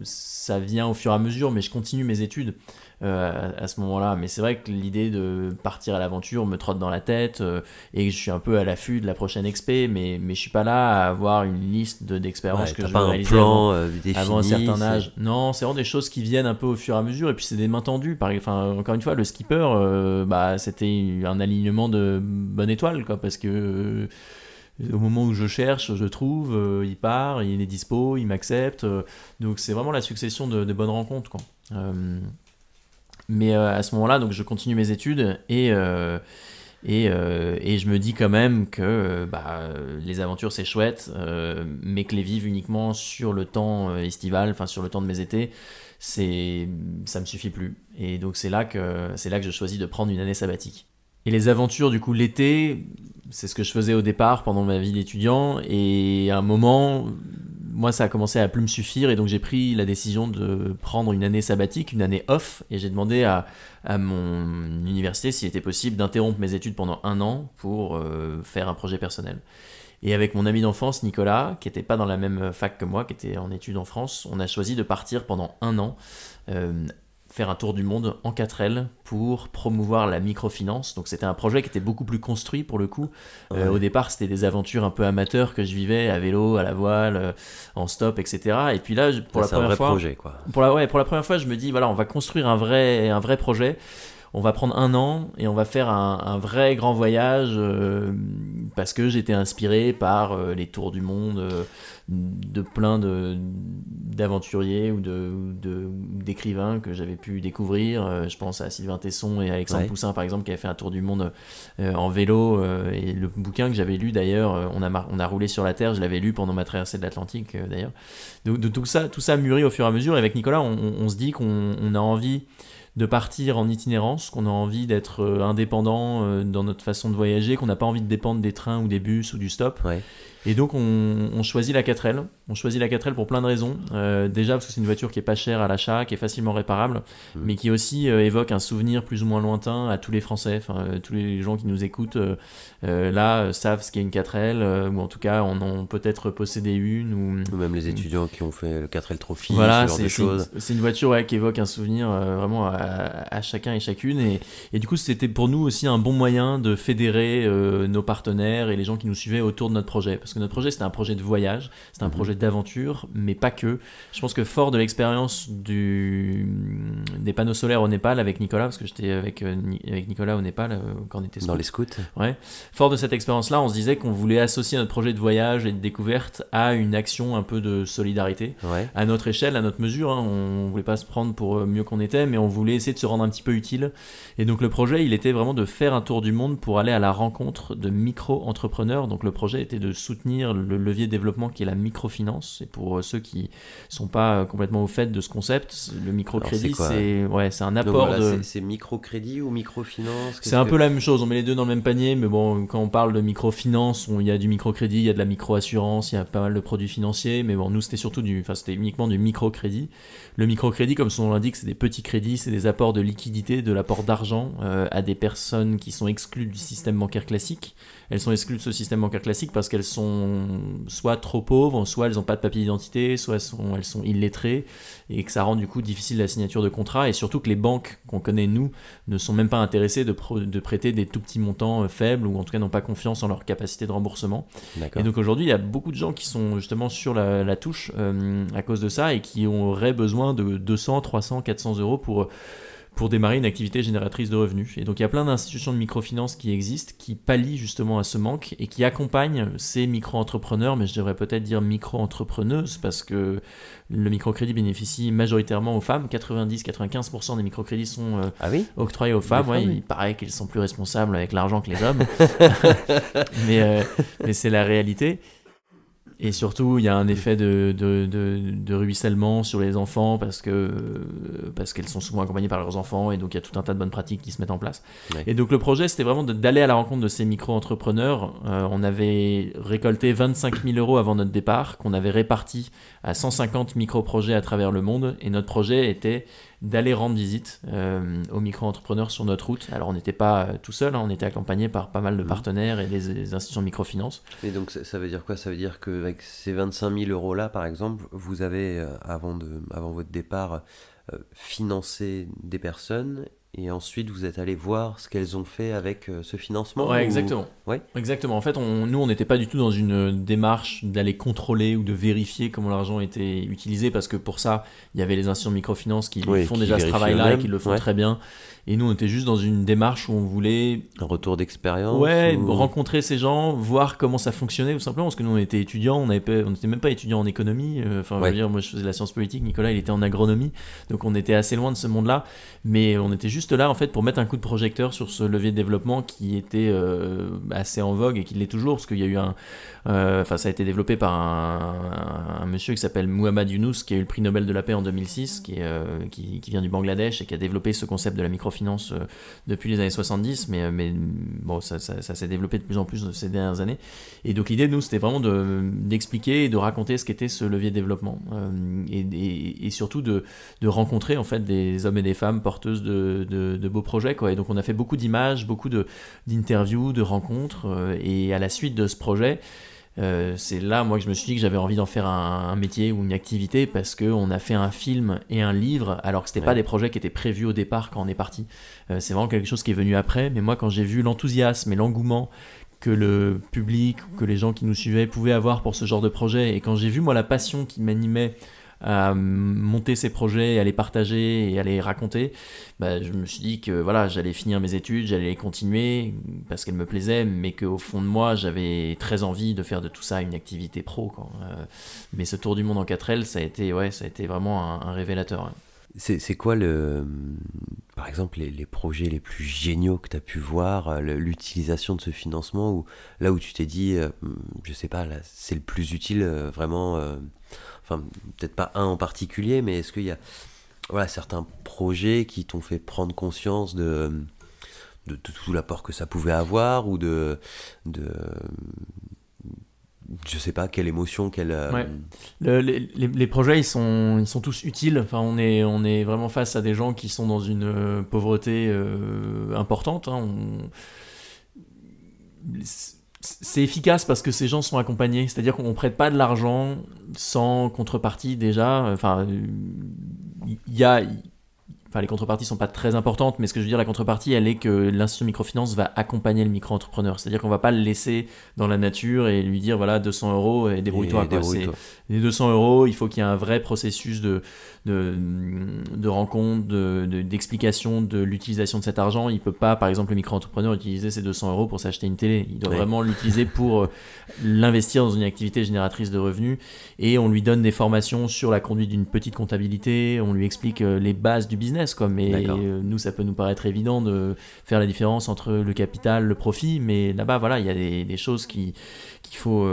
ça vient au fur et à mesure, mais je continue mes études à ce moment-là. Mais c'est vrai que l'idée de partir à l'aventure me trotte dans la tête et je suis un peu à l'affût de la prochaine expé, mais je suis pas là à avoir une liste d'expériences que je veux réaliser avant un certain âge. Non, c'est vraiment des choses qui viennent un peu au fur et à mesure, et puis c'est des mains tendues. Encore une fois, le skipper, c'était un alignement de bonne étoile, quoi, parce que au moment où je cherche, je trouve, il part, il est dispo, il m'accepte. Donc c'est vraiment la succession de bonnes rencontres, quoi. Mais à ce moment-là, donc je continue mes études et je me dis quand même que les aventures c'est chouette, mais que les vivre uniquement sur le temps estival, sur le temps de mes étés, ça me suffit plus. Et donc c'est là que je choisis de prendre une année sabbatique. Et les aventures, du coup, l'été, c'est ce que je faisais au départ pendant ma vie d'étudiant. Et à un moment, moi, ça a commencé à plus me suffire. Et donc, j'ai pris la décision de prendre une année sabbatique, une année off. Et j'ai demandé à mon université s'il était possible d'interrompre mes études pendant 1 an pour faire un projet personnel. Et avec mon ami d'enfance, Nicolas, qui n'était pas dans la même fac que moi, qui était en études en France, on a choisi de partir pendant 1 an faire un tour du monde en 4L pour promouvoir la microfinance. Donc c'était un projet qui était beaucoup plus construit pour le coup. Ouais. Au départ, c'était des aventures un peu amateurs que je vivais à vélo, à la voile, en stop, etc. Et puis là, pour la première fois, projet, quoi. Pour la première fois, je me dis, voilà, on va construire un vrai projet. On va prendre 1 an et on va faire un vrai grand voyage parce que j'étais inspiré par les tours du monde de plein d'aventuriers ou d'écrivains que j'avais pu découvrir. Je pense à Sylvain Tesson et Alexandre Poussin, par exemple, qui avaient fait un tour du monde en vélo. Et le bouquin que j'avais lu, d'ailleurs, on a roulé sur la Terre, je l'avais lu pendant ma traversée de l'Atlantique, d'ailleurs. Donc tout ça mûrit au fur et à mesure. Et avec Nicolas, on se dit qu'on a envie de partir en itinérance, qu'on a envie d'être indépendant dans notre façon de voyager, qu'on n'a pas envie de dépendre des trains ou des bus ou du stop. Ouais. Et donc on choisit la 4L. On choisit la 4L pour plein de raisons. Déjà parce que c'est une voiture qui est pas chère à l'achat, qui est facilement réparable, mais qui aussi évoque un souvenir plus ou moins lointain à tous les Français. Enfin, tous les gens qui nous écoutent là savent ce qu'est une 4L, ou en tout cas en ont peut-être possédé une. Ou même les étudiants qui ont fait le 4L Trophy, voilà, ce genre de choses. C'est une voiture qui évoque un souvenir vraiment à chacun et chacune. Et du coup, c'était pour nous aussi un bon moyen de fédérer nos partenaires et les gens qui nous suivaient autour de notre projet. Parce que notre projet, c'était un projet de voyage, c'était un projet d'aventure, mais pas que. Je pense que fort de l'expérience des panneaux solaires au Népal avec Nicolas, parce que j'étais avec Nicolas au Népal quand on était dans les scouts. Ouais. Fort de cette expérience-là, on se disait qu'on voulait associer notre projet de voyage et de découverte à une action un peu de solidarité, à notre échelle, à notre mesure. Hein. On voulait pas se prendre pour mieux qu'on était, mais on voulait essayer de se rendre un petit peu utile. Et donc le projet, il était vraiment de faire un tour du monde pour aller à la rencontre de micro-entrepreneurs. Donc le projet était de soutenir le levier de développement qui est la microfinance. Et pour ceux qui sont pas complètement au fait de ce concept, le microcrédit, c'est un apport. Donc voilà, c'est microcrédit ou microfinance? C'est un peu la même chose, on met les deux dans le même panier, mais bon, quand on parle de microfinance, il y a du microcrédit, il y a de la microassurance, il y a pas mal de produits financiers, mais bon, nous c'était c'était uniquement du microcrédit. Le microcrédit, comme son nom l'indique, c'est des petits crédits, c'est des apports de liquidité, de l'apport d'argent à des personnes qui sont exclues du système bancaire classique. Elles sont exclues de ce système bancaire classique parce qu'elles sont soit trop pauvres, soit elles n'ont pas de papier d'identité, soit elles sont illettrées, et que ça rend du coup difficile la signature de contrat, et surtout que les banques qu'on connaît nous ne sont même pas intéressées de prêter des tout petits montants faibles, ou en tout cas n'ont pas confiance en leur capacité de remboursement. D'accord. Et donc aujourd'hui il y a beaucoup de gens qui sont justement sur la touche à cause de ça, et qui auraient besoin de 200, 300, 400 euros pour démarrer une activité génératrice de revenus. Et donc il y a plein d'institutions de microfinance qui existent, qui pallient justement à ce manque et qui accompagnent ces micro-entrepreneurs, mais je devrais peut-être dire micro-entrepreneuses, parce que le microcrédit bénéficie majoritairement aux femmes. 90-95% des microcrédits sont octroyés aux femmes. Ouais, il paraît qu'ils sont plus responsables avec l'argent que les hommes, mais c'est la réalité. Et surtout, il y a un effet de ruissellement sur les enfants parce qu'elles sont souvent accompagnées par leurs enfants, et donc il y a tout un tas de bonnes pratiques qui se mettent en place. Ouais. Et donc le projet, c'était vraiment d'aller à la rencontre de ces micro-entrepreneurs. On avait récolté 25 000 euros avant notre départ, qu'on avait réparti à 150 micro-projets à travers le monde, et notre projet était d'aller rendre visite aux micro-entrepreneurs sur notre route. Alors on n'était pas tout seul, on était accompagné par pas mal de partenaires et des institutions de microfinance. Et donc ça veut dire quoi? Ça veut dire qu'avec ces 25 000 euros là, par exemple, vous avez, avant votre départ, financé des personnes, et ensuite vous êtes allé voir ce qu'elles ont fait avec ce financement? Ouais, exactement. Ouais. Exactement. En fait, nous, on n'était pas du tout dans une démarche d'aller contrôler ou de vérifier comment l'argent était utilisé, parce que pour ça, il y avait les institutions de microfinance qui font déjà ce travail-là et qui le font très bien. Et nous, on était juste dans une démarche où on voulait... Un retour d'expérience? Rencontrer ces gens, voir comment ça fonctionnait, tout simplement, parce que nous, on était étudiants, on n'était même pas étudiants en économie. Je veux dire, moi, je faisais de la science politique, Nicolas, il était en agronomie, donc on était assez loin de ce monde-là, mais on était juste là, en fait, pour mettre un coup de projecteur sur ce levier de développement qui était assez en vogue, et qui l'est toujours, parce qu'il y a eu ça a été développé par un monsieur qui s'appelle Muhammad Yunus, qui a eu le prix Nobel de la paix en 2006, qui vient du Bangladesh, et qui a développé ce concept de la microfinance depuis les années 70, mais bon, ça s'est développé de plus en plus ces dernières années. Et donc l'idée, nous, c'était vraiment d'expliquer et de raconter ce qu'était ce levier de développement, et surtout de rencontrer en fait des hommes et des femmes porteuses de beaux projets, quoi. Et donc on a fait beaucoup d'images, beaucoup d'interviews, de rencontres, et à la suite de ce projet, c'est là, moi, que je me suis dit que j'avais envie d'en faire un métier ou une activité, parce qu'on a fait un film et un livre, alors que c'était pas des projets qui étaient prévus au départ quand on est parti. C'est vraiment quelque chose qui est venu après, mais moi, quand j'ai vu l'enthousiasme et l'engouement que le public, que les gens qui nous suivaient pouvaient avoir pour ce genre de projet, et quand j'ai vu, moi, la passion qui m'animait à monter ces projets, à les partager et à les raconter, je me suis dit que voilà, j'allais finir mes études, j'allais les continuer parce qu'elles me plaisaient, mais qu'au fond de moi, j'avais très envie de faire de tout ça une activité pro, quoi. Mais ce tour du monde en 4L, ça a été vraiment un révélateur. Ouais. C'est quoi par exemple les projets les plus géniaux que tu as pu voir, l'utilisation de ce financement, ou là où tu t'es dit, je sais pas, là, c'est le plus utile, vraiment, enfin peut-être pas un en particulier, mais est-ce qu'il y a certains projets qui t'ont fait prendre conscience de tout l'apport que ça pouvait avoir, ou je sais pas, quelle émotion, quelle... Ouais. Les projets, ils sont tous utiles. Enfin, on est vraiment face à des gens qui sont dans une pauvreté importante. Hein. C'est efficace parce que ces gens sont accompagnés. C'est-à-dire qu'on ne prête pas de l'argent sans contrepartie déjà. Enfin, les contreparties sont pas très importantes, mais ce que je veux dire, la contrepartie, elle est que l'institution microfinance va accompagner le micro-entrepreneur. C'est-à-dire qu'on va pas le laisser dans la nature et lui dire, voilà, 200 euros et débrouille-toi. Les 200 euros, il faut qu'il y ait un vrai processus de rencontre, d'explication de l'utilisation de cet argent. Il peut pas, par exemple, le micro-entrepreneur utiliser ces 200 euros pour s'acheter une télé. Il doit vraiment l'utiliser pour l'investir dans une activité génératrice de revenus, et on lui donne des formations sur la conduite d'une petite comptabilité, on lui explique les bases du business. Mais nous, ça peut nous paraître évident de faire la différence entre le capital, le profit, mais là-bas, voilà, il y a des choses qu'il faut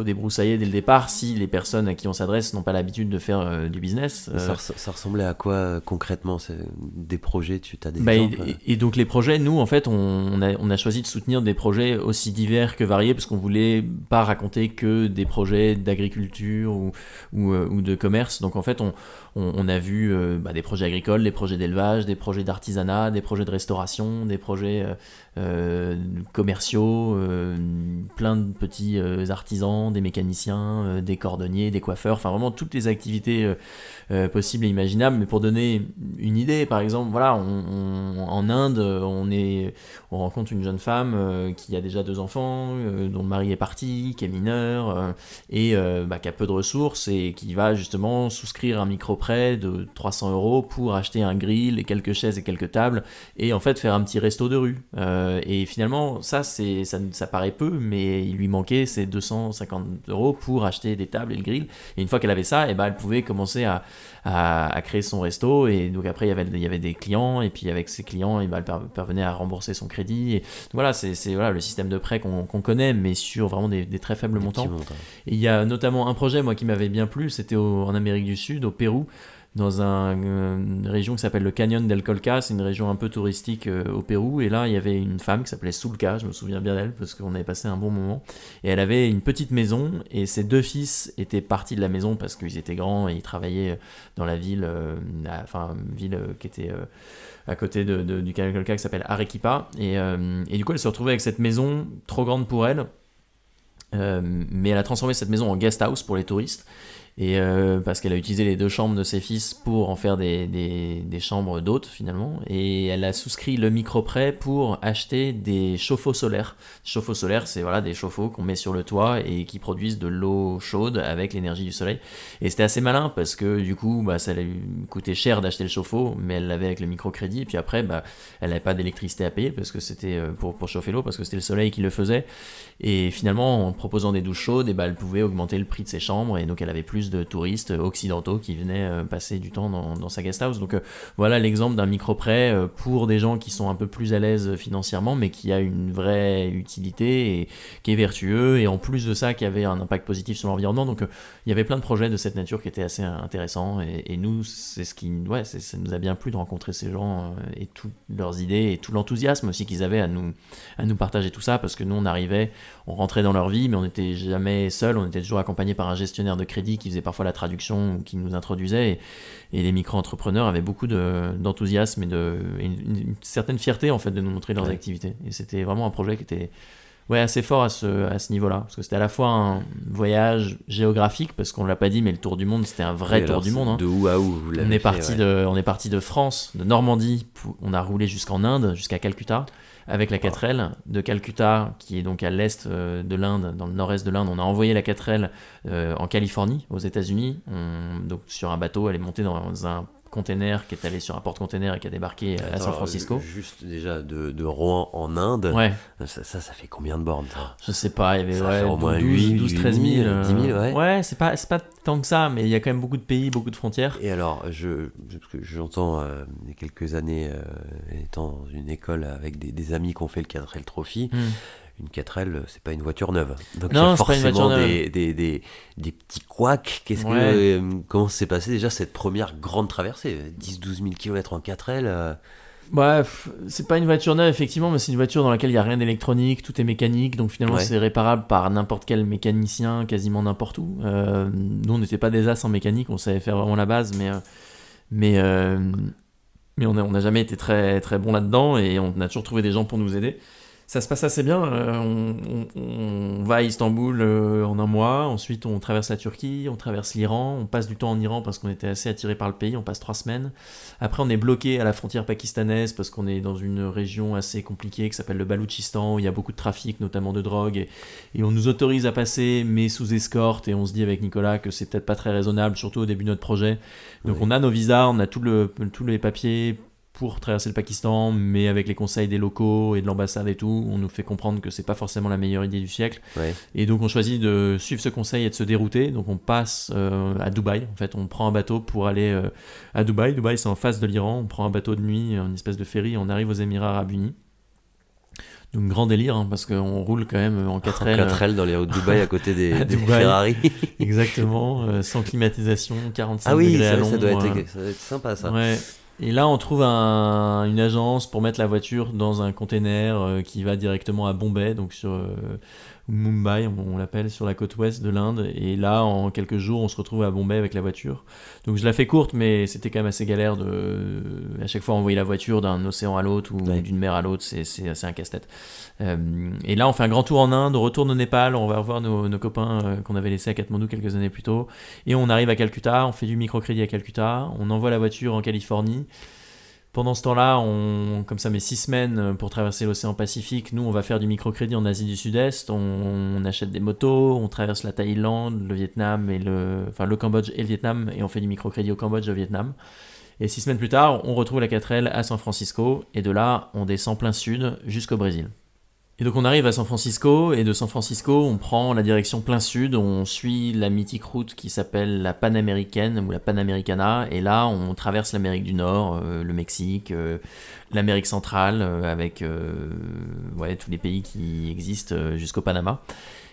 débroussailler dès le départ si les personnes à qui on s'adresse n'ont pas l'habitude de faire du business. Ça ressemblait à quoi concrètement, des projets, tu as des exemples et donc les projets, nous, en fait, on a choisi de soutenir des projets aussi divers que variés, parce qu'on voulait pas raconter que des projets d'agriculture ou de commerce. Donc en fait, on a vu des projets agricoles, des projets d'élevage, des projets d'artisanat, des projets de restauration, des projets commerciaux, plein de petits artisans, des mécaniciens, des cordonniers, des coiffeurs, enfin vraiment toutes les activités possibles et imaginables. Mais pour donner une idée, par exemple, voilà, en Inde, on rencontre une jeune femme qui a déjà 2 enfants, dont le mari est parti, qui est mineur, et qui a peu de ressources, et qui va justement souscrire un micro-prêt de 300 euros pour acheter un grill et quelques chaises et quelques tables, et en fait faire un petit resto de rue. Et finalement, ça paraît peu, mais il lui manquait ces 250 euros pour acheter des tables et le grill. Et une fois qu'elle avait ça, elle pouvait commencer à créer son resto. Et donc après, il y avait des clients, et puis avec ces clients, elle parvenait à rembourser son crédit. Et donc voilà, c'est le système de prêt qu'on connaît, mais sur vraiment des très faibles montants. Et il y a notamment un projet, moi, qui m'avait bien plu, c'était en Amérique du Sud, au Pérou, dans une région qui s'appelle le Canyon del Colca. C'est une région un peu touristique au Pérou, et là il y avait une femme qui s'appelait Sulka, je me souviens bien d'elle parce qu'on avait passé un bon moment, et elle avait une petite maison, et ses 2 fils étaient partis de la maison parce qu'ils étaient grands et ils travaillaient dans la ville, une ville qui était à côté du Canyon del Colca, qui s'appelle Arequipa, et du coup elle se retrouvait avec cette maison trop grande pour elle, mais elle a transformé cette maison en guest house pour les touristes. Et parce qu'elle a utilisé les 2 chambres de ses fils pour en faire des chambres d'hôtes finalement, et elle a souscrit le micro-prêt pour acheter des chauffe-eau solaires. Chauffe-eau solaires, c'est des chauffe-eau qu'on met sur le toit et qui produisent de l'eau chaude avec l'énergie du soleil. Et c'était assez malin parce que du coup ça lui coûtait cher d'acheter le chauffe-eau, mais elle l'avait avec le microcrédit, et puis après elle n'avait pas d'électricité à payer parce que c'était pour chauffer l'eau, parce que c'était le soleil qui le faisait. Et finalement, en proposant des douches chaudes, elle pouvait augmenter le prix de ses chambres, et donc elle avait plus de touristes occidentaux qui venaient passer du temps dans sa guest house. Donc voilà l'exemple d'un micro-prêt pour des gens qui sont un peu plus à l'aise financièrement, mais qui a une vraie utilité et qui est vertueux, et en plus de ça qui avait un impact positif sur l'environnement. Donc il y avait plein de projets de cette nature qui étaient assez intéressants, et nous, c'est ça nous a bien plu de rencontrer ces gens et toutes leurs idées et tout l'enthousiasme aussi qu'ils avaient à nous partager tout ça, parce que nous on rentrait dans leur vie, mais on n'était jamais seul, on était toujours accompagné par un gestionnaire de crédit qui faisait parfois la traduction ou qui nous introduisait, et les micro-entrepreneurs avaient beaucoup d'enthousiasme et une certaine fierté en fait de nous montrer leurs activités, et c'était vraiment un projet qui était assez fort à ce niveau-là, parce que c'était à la fois un voyage géographique, parce qu'on l'a pas dit, mais le tour du monde, c'était un vrai tour du monde, hein. De où à où vous l'avez fait, on est parti de France, de Normandie, on a roulé jusqu'en Inde, jusqu'à Calcutta avec la 4L. De Calcutta, qui est donc à l'est de l'Inde, dans le nord-est de l'Inde, on a envoyé la 4L en Californie, aux États-Unis. Donc sur un bateau, elle est montée dans un container qui est allé sur un porte-container et qui a débarqué à San Francisco. Juste déjà de Rouen en Inde, ça fait combien de bornes, ça? Je sais pas, il y avait au moins 12, 13 000. 10 000, ouais. C'est pas tant que ça, mais il y a quand même beaucoup de pays, beaucoup de frontières. Et alors, j'entends il y a quelques années, étant dans une école avec des amis qui ont fait le 4L Trophy, une 4L, c'est pas une voiture neuve. Donc non, il y a forcément des petits couacs. Comment s'est passé déjà cette première grande traversée? 10-12 000 km en 4L C'est pas une voiture neuve effectivement, mais c'est une voiture dans laquelle il y a rien d'électronique, tout est mécanique, donc finalement c'est réparable par n'importe quel mécanicien, quasiment n'importe où. Nous on n'était pas des as en mécanique, on savait faire vraiment la base, mais on n'a jamais été très très bon là-dedans et on a toujours trouvé des gens pour nous aider. Ça se passe assez bien. On va à Istanbul en un mois. Ensuite, on traverse la Turquie, on traverse l'Iran. On passe du temps en Iran parce qu'on était assez attiré par le pays. On passe 3 semaines. Après, on est bloqué à la frontière pakistanaise parce qu'on est dans une région assez compliquée qui s'appelle le Baloutchistan, où il y a beaucoup de trafic, notamment de drogue. Et on nous autorise à passer, mais sous escorte. Et on se dit avec Nicolas que c'est peut-être pas très raisonnable, surtout au début de notre projet. Donc, on a nos visas, on a tous les papiers pour traverser le Pakistan, mais avec les conseils des locaux et de l'ambassade et tout, on nous fait comprendre que c'est pas forcément la meilleure idée du siècle. Et donc on choisit de suivre ce conseil et de se dérouter. Donc on passe à Dubaï. En fait, on prend un bateau pour aller à Dubaï. Dubaï, c'est en face de l'Iran. On prend un bateau de nuit, une espèce de ferry. On arrive aux Émirats Arabes Unis. Donc grand délire, parce qu'on roule quand même en 4L. En 4L dans les routes de Dubaï à côté des Ferrari. Exactement, sans climatisation, 45 degrés à l'ombre. Ça doit être sympa ça. Ouais. Et là, on trouve une agence pour mettre la voiture dans un container qui va directement à Bombay, donc sur Mumbai, on l'appelle, sur la côte ouest de l'Inde. Et là, en quelques jours, on se retrouve à Bombay avec la voiture. Donc je la fais courte, mais c'était quand même assez galère à chaque fois envoyer la voiture d'un océan à l'autre ou d'une mer à l'autre, c'est assez un casse-tête. Et là, on fait un grand tour en Inde, on retourne au Népal, on va revoir nos copains qu'on avait laissés à Katmandou quelques années plus tôt. Et on arrive à Calcutta, on fait du microcrédit à Calcutta, on envoie la voiture en Californie. Pendant ce temps-là, comme ça met 6 semaines pour traverser l'océan Pacifique. Nous, on va faire du microcrédit en Asie du Sud-Est. On achète des motos, on traverse la Thaïlande, le Vietnam le Cambodge et le Vietnam, et on fait du microcrédit au Cambodge et au Vietnam. Et 6 semaines plus tard, on retrouve la 4L à San Francisco, et de là, on descend plein sud jusqu'au Brésil. Et donc on arrive à San Francisco, et de San Francisco, on prend la direction plein sud, on suit la mythique route qui s'appelle la Panaméricaine, ou la Panamericana, et là on traverse l'Amérique du Nord, le Mexique, l'Amérique centrale, avec tous les pays qui existent jusqu'au Panama.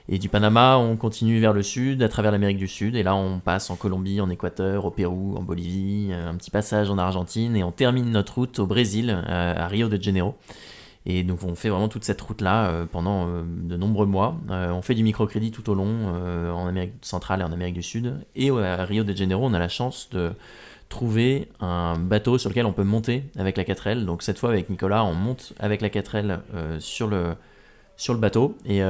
Et du Panama, on continue vers le sud, à travers l'Amérique du Sud, et là on passe en Colombie, en Équateur, au Pérou, en Bolivie, un petit passage en Argentine, et on termine notre route au Brésil, à Rio de Janeiro. Et donc on fait vraiment toute cette route-là pendant de nombreux mois. On fait du microcrédit tout au long, en Amérique centrale et en Amérique du Sud. Et à Rio de Janeiro, on a la chance de trouver un bateau sur lequel on peut monter avec la 4L. Donc cette fois avec Nicolas, on monte avec la 4L sur le bateau et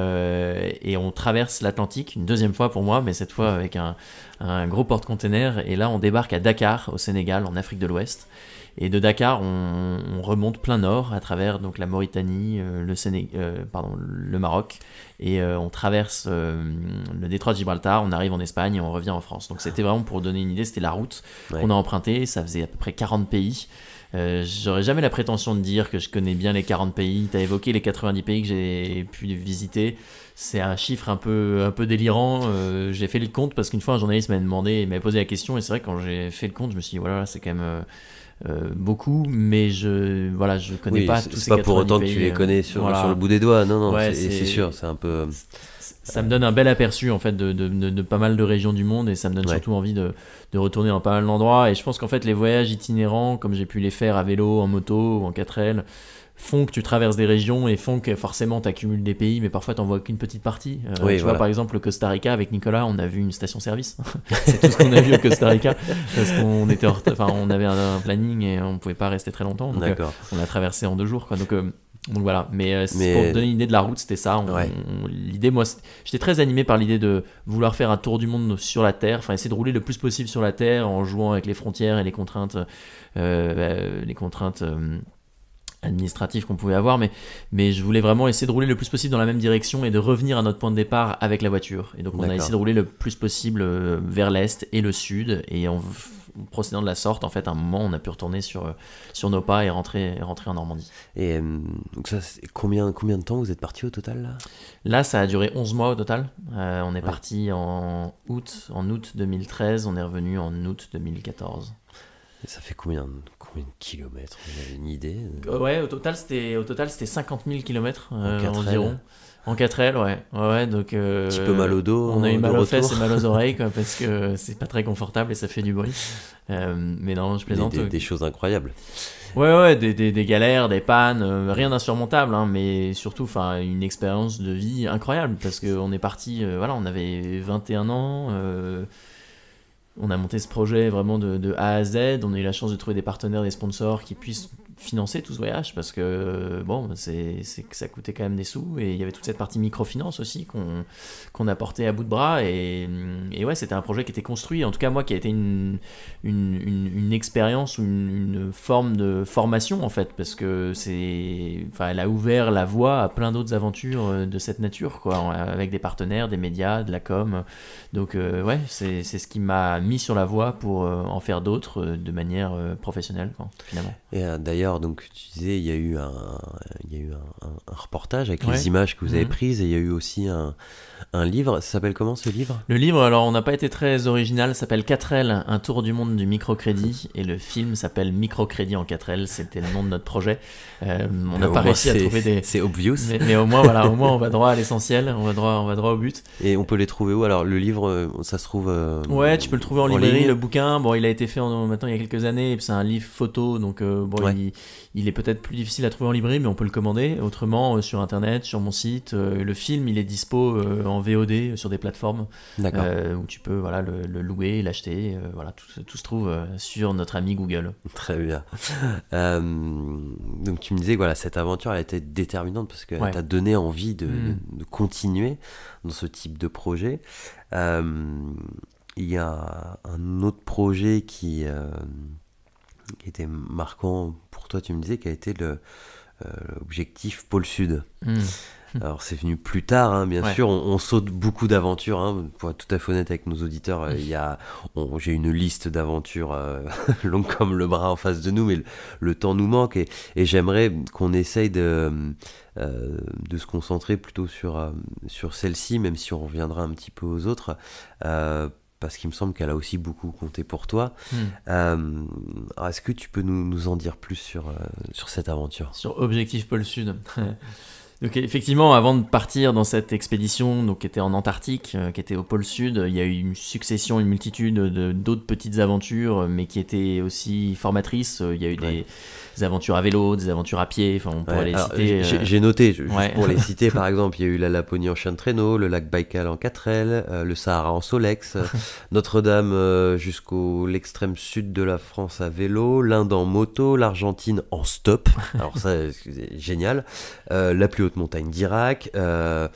on traverse l'Atlantique une deuxième fois pour moi, mais cette fois avec un gros porte-container. Et là on débarque à Dakar, au Sénégal, en Afrique de l'Ouest. Et de Dakar, on remonte plein nord à travers donc la Mauritanie, le Maroc, et on traverse le détroit de Gibraltar, on arrive en Espagne et on revient en France. Donc c'était vraiment, pour donner une idée, c'était la route qu'on a empruntée, ça faisait à peu près 40 pays. J'aurais jamais la prétention de dire que je connais bien les 40 pays. Tu as évoqué les 90 pays que j'ai pu visiter. C'est un chiffre un peu délirant. J'ai fait le compte parce qu'une fois un journaliste m'avait posé la question, et c'est vrai que quand j'ai fait le compte, je me suis dit voilà, c'est quand même beaucoup, mais je connais pas tous ces 90 pays. C'est pas pour autant que tu les connais sur le bout des doigts. Non, c'est sûr, c'est un peu... Ça me donne un bel aperçu en fait de pas mal de régions du monde, et ça me donne surtout envie de retourner dans pas mal d'endroits. Et je pense qu'en fait les voyages itinérants, comme j'ai pu les faire à vélo, en moto ou en 4L, font que tu traverses des régions et font que forcément tu accumules des pays, mais parfois tu n'en vois qu'une petite partie. Tu vois, par exemple, le Costa Rica, avec Nicolas, on a vu une station-service. C'est tout ce qu'on a vu au Costa Rica, parce qu'on était on avait un planning et on ne pouvait pas rester très longtemps. Donc on a traversé en 2 jours, quoi. Donc voilà, mais pour te donner une idée de la route, c'était ça. L'idée, moi, j'étais très animé par l'idée de vouloir faire un tour du monde sur la Terre, enfin essayer de rouler le plus possible sur la Terre en jouant avec les frontières et les contraintes administratives qu'on pouvait avoir, mais je voulais vraiment essayer de rouler le plus possible dans la même direction et de revenir à notre point de départ avec la voiture. Et donc on a essayé de rouler le plus possible vers l'est et le sud, et en procédant de la sorte, en fait, à un moment, on a pu retourner sur nos pas et rentrer en Normandie. Et donc ça, combien de temps vous êtes partis au total là, ça a duré 11 mois au total. On est parti en août 2013, on est revenu en août 2014. Ça fait combien de kilomètres? Vous avez une idée? Ouais, au total, c'était 50 000 km En 4L. environ. En 4L, ouais. Ouais, donc, Un petit peu mal au dos. on a eu de mal aux retour. fesses et mal aux oreilles, quoi, parce que c'est pas très confortable et ça fait du bruit. Mais non, je plaisante. Des choses incroyables. Ouais, des galères, des pannes, rien d'insurmontable, hein, mais surtout une expérience de vie incroyable, parce qu'on est parti, voilà, on avait 21 ans, on a monté ce projet vraiment de A à Z, on a eu la chance de trouver des partenaires, des sponsors qui puissent financer tout ce voyage, parce que bon, c'est que ça coûtait quand même des sous, et il y avait toute cette partie microfinance aussi qu'on a porté à bout de bras, et ouais, c'était un projet qui était construit, en tout cas moi, qui a été une expérience ou une forme de formation en fait, parce que elle a ouvert la voie à plein d'autres aventures de cette nature, quoi, avec des partenaires, des médias, de la com, donc ouais, c'est ce qui m'a mis sur la voie pour en faire d'autres de manière professionnelle, quoi, finalement. Et d'ailleurs, donc tu disais, il y a eu un reportage avec Ouais. les images que vous avez Mhm. prises, et il y a eu aussi un livre. Ça s'appelle comment, ce livre? Le livre, alors on n'a pas été très original, s'appelle 4L, un tour du monde du microcrédit, et le film s'appelle Microcrédit en 4L, c'était le nom de notre projet. On n'a Au pas moins, réussi à trouver des... C'est obvious. Mais au moins, voilà, au moins on va droit à l'essentiel, on va droit au but. Et on peut les trouver où? Alors, le livre, ça se trouve... Ouais, tu peux le trouver en librairie, ligne. le bouquin. Bon, il a été fait maintenant il y a quelques années, et puis c'est un livre photo, donc bon, Ouais. il est peut-être plus difficile à trouver en librairie, mais on peut le commander autrement sur internet, sur mon site. Le film, il est dispo en VOD sur des plateformes D'accord. où tu peux voilà, le louer, l'acheter. Voilà, tout se trouve sur notre ami Google. Très bien. Donc tu me disais que voilà, cette aventure elle a été déterminante parce qu'elle Ouais. t'a donné envie de continuer dans ce type de projet. Il y a un autre projet qui était marquant pour toi, tu me disais, qui a été l'objectif Pôle Sud. Mm. Alors c'est venu plus tard, hein, bien Ouais. sûr, on saute beaucoup d'aventures, hein, pour être tout à fait honnête avec nos auditeurs, j'ai une liste d'aventures longue comme le bras en face de nous, mais le temps nous manque, et j'aimerais qu'on essaye de se concentrer plutôt sur celle-ci, même si on reviendra un petit peu aux autres, parce qu'il me semble qu'elle a aussi beaucoup compté pour toi. Alors est-ce que tu peux nous en dire plus sur cette aventure? Sur Objectif Pôle Sud. Donc effectivement, avant de partir dans cette expédition, donc qui était en Antarctique, qui était au pôle Sud, il y a eu une multitude d'autres petites aventures, mais qui étaient aussi formatrices. Il y a eu des aventures à vélo, des aventures à pied. Enfin, on pourrait les Alors, citer. J'ai noté, juste Ouais. pour les citer, par exemple, il y a eu la Laponie en chien de traîneau, le lac Baïkal en 4L, le Sahara en Solex, Notre-Dame jusqu'au l'extrême sud de la France à vélo, l'Inde en moto, l'Argentine en stop. Alors ça, c'est génial. La plus haute montagne d'Irak. Il y en a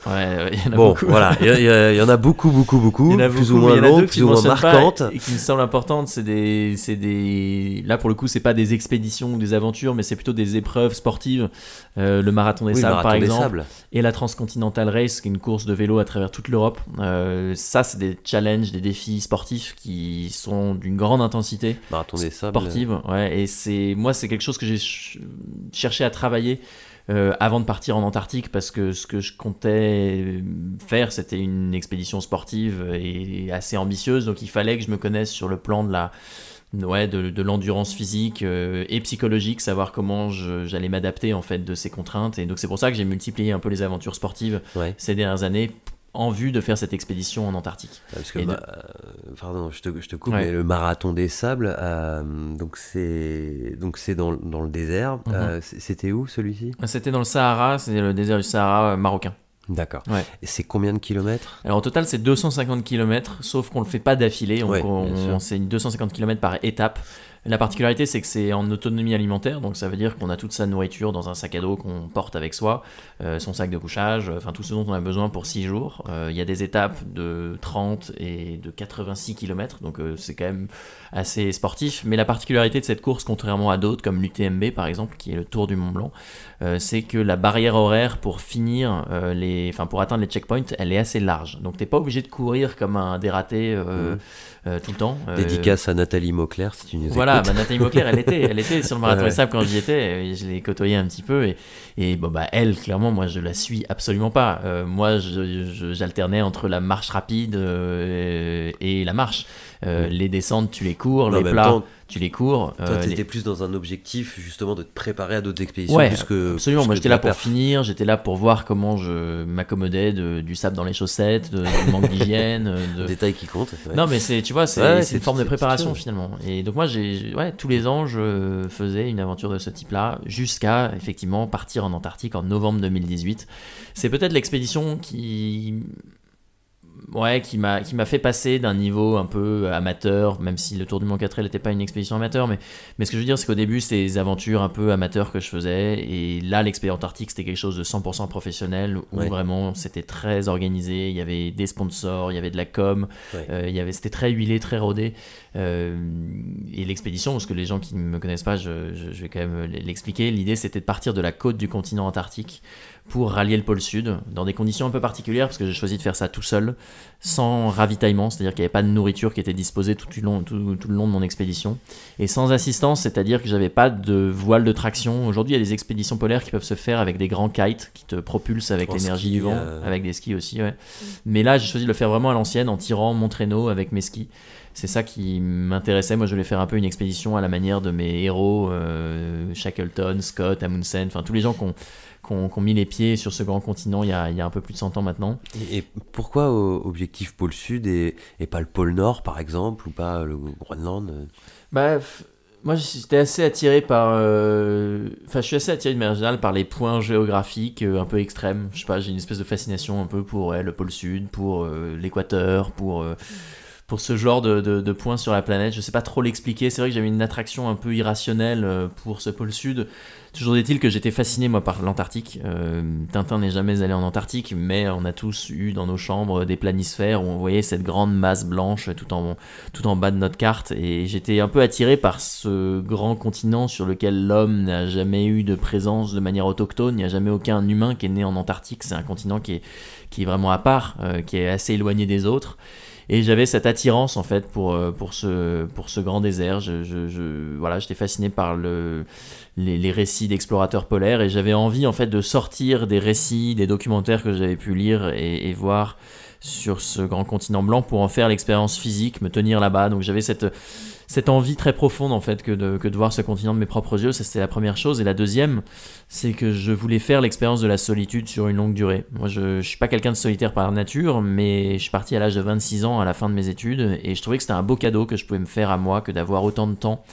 Bon, beaucoup. voilà, il y en a beaucoup, Il y en a plus beaucoup, ou moins mais il y en a longues, deux plus qui ou moins mentionnent pas marquantes. et qui me semblent importantes. C'est des. Là, pour le coup, c'est pas des expéditions ou des aventures, mais c'est plutôt des épreuves sportives. Le marathon des Oui, le sables, marathon par des exemple, sables. et la Transcontinental Race, qui est une course de vélo à travers toute l'Europe. Ça, c'est des challenges, des défis sportifs qui sont d'une grande intensité Marathon des sables. sportive. Ouais, et c'est quelque chose que j'ai cherché à travailler avant de partir en Antarctique, parce que ce que je comptais faire, c'était une expédition sportive et assez ambitieuse, donc il fallait que je me connaisse sur le plan de l'endurance physique et psychologique, savoir comment j'allais m'adapter en fait de ces contraintes. Et donc c'est pour ça que j'ai multiplié un peu les aventures sportives Ouais. ces dernières années en vue de faire cette expédition en Antarctique. Parce que, Et pardon, je te coupe, Ouais. mais le marathon des sables, donc c'est dans le désert. Mhm. C'était où, celui-ci? C'était dans le Sahara, c'est le désert du Sahara marocain. D'accord. Ouais. Et c'est combien de kilomètres? Alors au total c'est 250 km, sauf qu'on le fait pas d'affilée, Ouais, bien sûr. c'est 250 km par étape. La particularité c'est que c'est en autonomie alimentaire, donc ça veut dire qu'on a toute sa nourriture dans un sac à dos qu'on porte avec soi, son sac de couchage, enfin tout ce dont on a besoin pour 6 jours. Il y a des étapes de 30 et de 86 km, donc c'est quand même assez sportif. Mais la particularité de cette course, contrairement à d'autres comme l'UTMB par exemple, qui est le Tour du Mont Blanc, c'est que la barrière horaire pour pour atteindre les checkpoints, elle est assez large. Donc t'es pas obligé de courir comme un dératé tout le temps. Dédicace à Nathalie Mauclair, si tu nous Voilà, écoutes. Nathalie Mauclair, elle était sur le marathon Ouais. des sables quand j'y étais, et je l'ai côtoyée un petit peu, et bon, bah, elle, clairement, moi, je la suis absolument pas. Moi, j'alternais entre la marche rapide et la marche. Les descentes, tu les cours, Mais en les même plats, temps, tu les cours. toi, les- t'étais plus dans un objectif justement de te préparer à d'autres expéditions Ouais, plus que absolument. plus Moi, que j'étais de là la pour perf. finir, j'étais là pour voir comment je m'accommodais du sable dans les chaussettes, du manque d'hygiène. Détail qui compte. Ouais. Non, mais tu vois, c'est Ouais, c'est une forme de c'est petites préparation choses. finalement. Et donc moi, ouais, tous les ans, je faisais une aventure de ce type-là, jusqu'à effectivement partir en Antarctique en novembre 2018. C'est peut-être l'expédition qui m'a fait passer d'un niveau un peu amateur, même si le Tour du Mont 4L n'était pas une expédition amateur, mais ce que je veux dire, c'est qu'au début, c'était des aventures un peu amateurs que je faisais, et là, l'expédition Antarctique, c'était quelque chose de 100% professionnel, où Ouais. vraiment, c'était très organisé, il y avait des sponsors, il y avait de la com, Ouais. c'était très huilé, très rodé, et l'expédition, parce que les gens qui ne me connaissent pas, je vais quand même l'expliquer, l'idée, c'était de partir de la côte du continent antarctique, pour rallier le pôle sud, dans des conditions un peu particulières, parce que j'ai choisi de faire ça tout seul, sans ravitaillement, c'est-à-dire qu'il n'y avait pas de nourriture qui était disposée tout le long de mon expédition, et sans assistance, c'est-à-dire que j'avais pas de voile de traction. Aujourd'hui, il y a des expéditions polaires qui peuvent se faire avec des grands kites qui te propulsent avec En l'énergie ski, du vent, avec des skis aussi, ouais. Mais là, j'ai choisi de le faire vraiment à l'ancienne, en tirant mon traîneau avec mes skis. C'est ça qui m'intéressait. Moi, je voulais faire un peu une expédition à la manière de mes héros, Shackleton, Scott, Amundsen, enfin tous les gens qui ont mis les pieds sur ce grand continent il y a un peu plus de 100 ans maintenant. Et pourquoi objectif pôle sud et pas le pôle nord par exemple ou pas le Groenland Bah, moi, j'étais assez attiré par. Enfin, je suis assez attiré de manière générale par les points géographiques un peu extrêmes. Je sais pas, j'ai une espèce de fascination un peu pour le pôle sud, pour l'équateur, pour ce genre de points sur la planète. Je sais pas trop l'expliquer. C'est vrai que j'avais une attraction un peu irrationnelle pour ce pôle sud. Toujours est-il que j'étais fasciné moi par l'Antarctique. Tintin n'est jamais allé en Antarctique, mais on a tous eu dans nos chambres des planisphères où on voyait cette grande masse blanche tout en bas de notre carte. Et j'étais un peu attiré par ce grand continent sur lequel l'homme n'a jamais eu de présence de manière autochtone. Il n'y a jamais aucun humain qui est né en Antarctique. C'est un continent qui est vraiment à part, qui est assez éloigné des autres. Et j'avais cette attirance en fait pour ce grand désert. Voilà, j'étais fasciné par les récits d'explorateurs polaires, et j'avais envie en fait de sortir des récits, des documentaires que j'avais pu lire et voir sur ce grand continent blanc pour en faire l'expérience physique, me tenir là-bas. Donc j'avais cette envie très profonde en fait que de voir ce continent de mes propres yeux. Ça, c'était la première chose. Et la deuxième, c'est que je voulais faire l'expérience de la solitude sur une longue durée. Moi, je suis pas quelqu'un de solitaire par nature, mais je suis parti à l'âge de 26 ans à la fin de mes études, et je trouvais que c'était un beau cadeau que je pouvais me faire à moi, que d'avoir autant de temps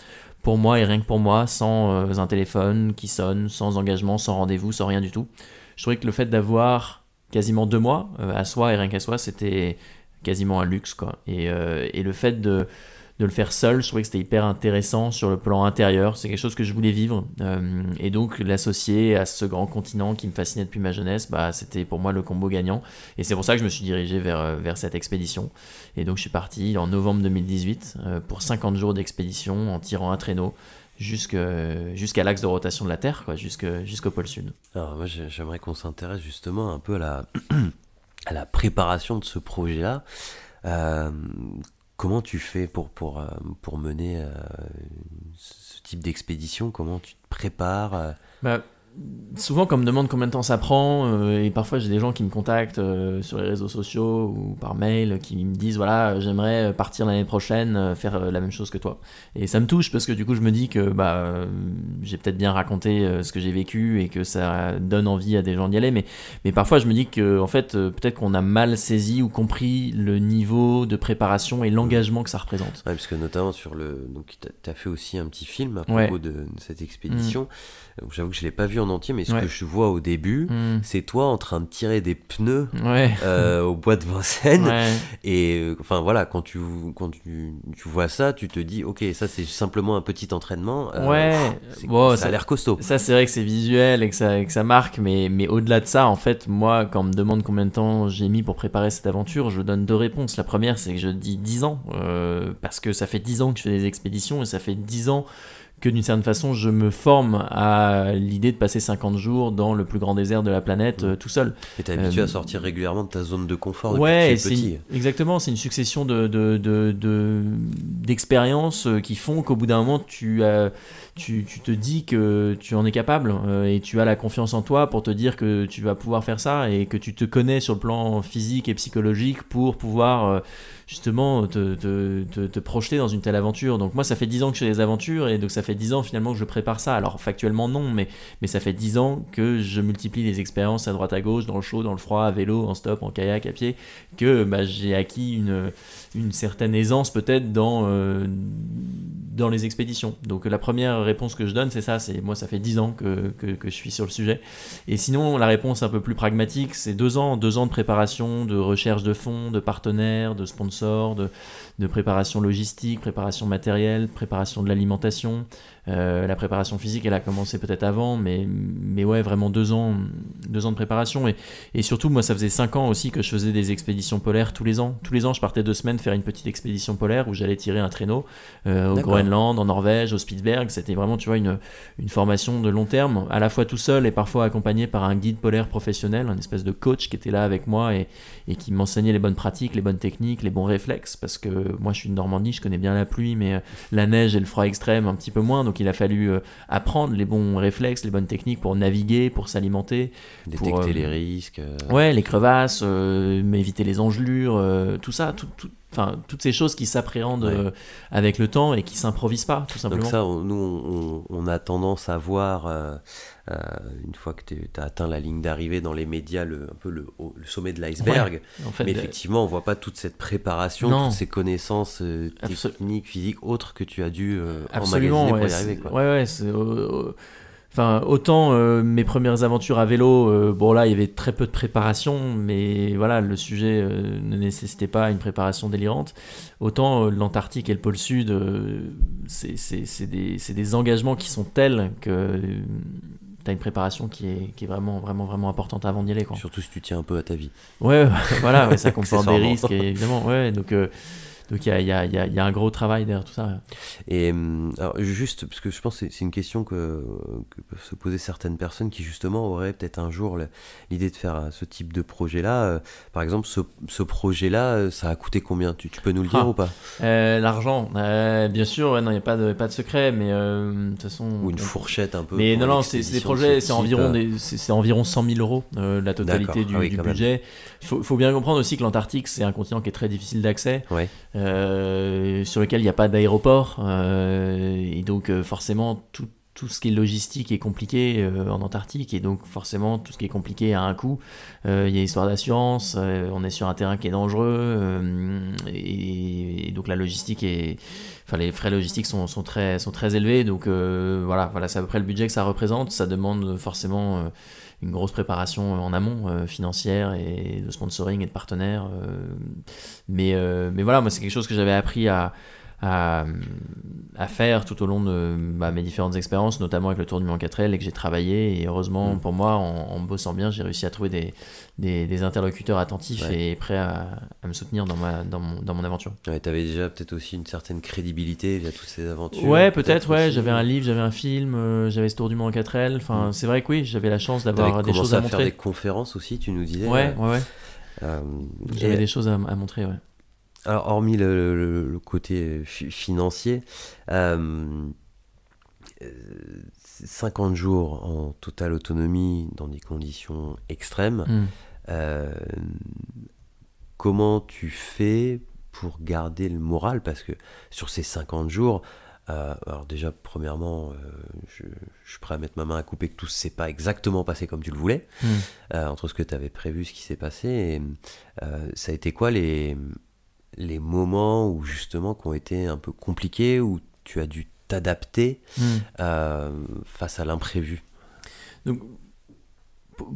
pour moi et rien que pour moi, sans un téléphone qui sonne, sans engagement, sans rendez-vous, sans rien du tout. Je trouvais que le fait d'avoir quasiment 2 mois à soi et rien qu'à soi, c'était quasiment un luxe, quoi. Et le fait de le faire seul, je trouvais que c'était hyper intéressant sur le plan intérieur. C'est quelque chose que je voulais vivre, et donc l'associer à ce grand continent qui me fascinait depuis ma jeunesse, bah, c'était pour moi le combo gagnant. Et c'est pour ça que je me suis dirigé vers cette expédition. Et donc je suis parti en novembre 2018 pour 50 jours d'expédition en tirant un traîneau jusqu'à l'axe de rotation de la Terre, quoi, jusqu'au pôle Sud. Alors moi j'aimerais qu'on s'intéresse justement un peu à la préparation de ce projet-là. Comment tu fais pour mener ce type d'expédition? Comment tu te prépares? Bah, souvent, quand on me demande combien de temps ça prend, et parfois j'ai des gens qui me contactent sur les réseaux sociaux ou par mail, qui me disent voilà, j'aimerais partir l'année prochaine, faire la même chose que toi. Et ça me touche parce que du coup, je me dis que j'ai peut-être bien raconté ce que j'ai vécu et que ça donne envie à des gens d'y aller. Mais parfois, je me dis que en fait, peut-être qu'on a mal saisi ou compris le niveau de préparation et l'engagement que ça représente. Ouais, parce que notamment donc t'as fait aussi un petit film à Ouais. propos de cette expédition. J'avoue que je l'ai pas vu en entier, mais ce Ouais. que je vois au début, c'est toi en train de tirer des pneus Ouais. au bois de Vincennes. Ouais. Et enfin voilà, quand tu vois ça, tu te dis ok, ça c'est simplement un petit entraînement. Ouais. Bon, ça a l'air costaud. Ça, c'est vrai que c'est visuel et que ça marque, mais au-delà de ça, en fait, moi, quand on me demande combien de temps j'ai mis pour préparer cette aventure, je donne 2 réponses. La première, c'est que je dis 10 ans, parce que ça fait 10 ans que je fais des expéditions, et ça fait 10 ans que d'une certaine façon je me forme à l'idée de passer 50 jours dans le plus grand désert de la planète tout seul. Et t'es habitué à sortir régulièrement de ta zone de confort depuis ouais, que tu es petit. Exactement, c'est une succession d'expériences qui font qu'au bout d'un moment tu te dis que tu en es capable et tu as la confiance en toi pour te dire que tu vas pouvoir faire ça et que tu te connais sur le plan physique et psychologique pour pouvoir justement te projeter dans une telle aventure. Donc moi ça fait 10 ans que je fais des aventures et donc ça fait 10 ans finalement que je prépare ça. Alors factuellement non, mais ça fait 10 ans que je multiplie les expériences à droite à gauche, dans le chaud, dans le froid, à vélo, en stop, en kayak, à pied, que j'ai acquis une certaine aisance peut-être dans les expéditions. Donc la première réponse que je donne c'est ça, moi ça fait 10 ans que je suis sur le sujet. Et sinon la réponse un peu plus pragmatique, c'est 2 ans de préparation, de recherche de fonds, de partenaires, de sponsors, de préparation logistique, préparation matérielle, préparation de l'alimentation. La préparation physique elle a commencé peut-être avant, mais ouais, vraiment 2 ans de préparation. Et surtout moi ça faisait 5 ans aussi que je faisais des expéditions polaires tous les ans je partais 2 semaines faire une petite expédition polaire où j'allais tirer un traîneau au Groenland, en Norvège, au Spitsberg. C'était vraiment, tu vois, une formation de long terme, à la fois tout seul et parfois accompagné par un guide polaire professionnel, un espèce de coach qui était là avec moi et qui m'enseignait les bonnes pratiques, les bonnes techniques, les bons réflexes, parce que moi je suis de Normandie, je connais bien la pluie, mais la neige et le froid extrême un petit peu moins, donc il a fallu apprendre les bons réflexes, les bonnes techniques pour naviguer, pour s'alimenter, détecter les risques, ouais, les crevasses, éviter les engelures, tout ça, toutes ces choses qui s'appréhendent avec le temps et qui s'improvisent pas, tout simplement. Donc ça, nous, on a tendance à voir, une fois que tu as atteint la ligne d'arrivée dans les médias, un peu le sommet de l'iceberg. Ouais, en fait, mais effectivement, on voit pas toute cette préparation, toutes ces connaissances techniques, physiques, autres que tu as dû emmagasiner pour y arriver. Quoi. Ouais, Enfin, autant mes premières aventures à vélo, bon là il y avait très peu de préparation, mais voilà, le sujet ne nécessitait pas une préparation délirante. Autant l'Antarctique et le pôle Sud, c'est des engagements qui sont tels que t'as une préparation qui est vraiment, vraiment, vraiment importante avant d'y aller, quoi. Surtout si tu tiens un peu à ta vie. Ouais, voilà, ouais, ça comporte des risques, évidemment, ouais, donc il y a un gros travail derrière tout ça. Et alors juste, parce que je pense que c'est une question que peuvent se poser certaines personnes qui justement auraient peut-être un jour l'idée de faire ce type de projet-là. Par exemple, ce projet-là, ça a coûté combien ? Tu peux nous le dire ou pas ? L'argent, bien sûr, ouais, non, il n'y a pas de secret, mais de toute façon... Ou une fourchette un peu. Mais non, c'est des projets, c'est environ 100 000 euros, la totalité du budget. Il faut bien comprendre aussi que l'Antarctique, c'est un continent qui est très difficile d'accès. Ouais. Sur lequel il n'y a pas d'aéroport et donc forcément tout ce qui est logistique est compliqué en Antarctique, et donc forcément tout ce qui est compliqué a un coût. Il y a histoire d'assurance, on est sur un terrain qui est dangereux et donc la logistique les frais logistiques sont très élevés, donc voilà, c'est à peu près le budget que ça représente. Ça demande forcément une grosse préparation en amont, financière et de sponsoring et de partenaires, mais voilà, moi c'est quelque chose que j'avais appris à faire tout au long de mes différentes expériences, notamment avec le Tour du Mont 4L, et que j'ai travaillé, et heureusement pour moi, en bossant bien, j'ai réussi à trouver des interlocuteurs attentifs et prêts à me soutenir dans mon aventure. Ouais, t'avais déjà peut-être aussi une certaine crédibilité via toutes ces aventures. Ouais, peut-être ouais, j'avais un livre, j'avais un film, j'avais ce Tour du Mont 4L, enfin c'est vrai que oui, j'avais la chance d'avoir des choses à montrer. T'avais commencé à faire des conférences aussi, tu nous disais. Ouais. J'avais des choses à montrer, ouais. Alors, hormis le côté financier, 50 jours en totale autonomie dans des conditions extrêmes, comment tu fais pour garder le moral ? Parce que sur ces 50 jours, alors déjà, premièrement, je suis prêt à mettre ma main à couper que tout ne s'est pas exactement passé comme tu le voulais, entre ce que tu avais prévu, ce qui s'est passé. Et, ça a été quoi les moments où justement qui ont été un peu compliqués, où tu as dû t'adapter face à l'imprévu? Donc,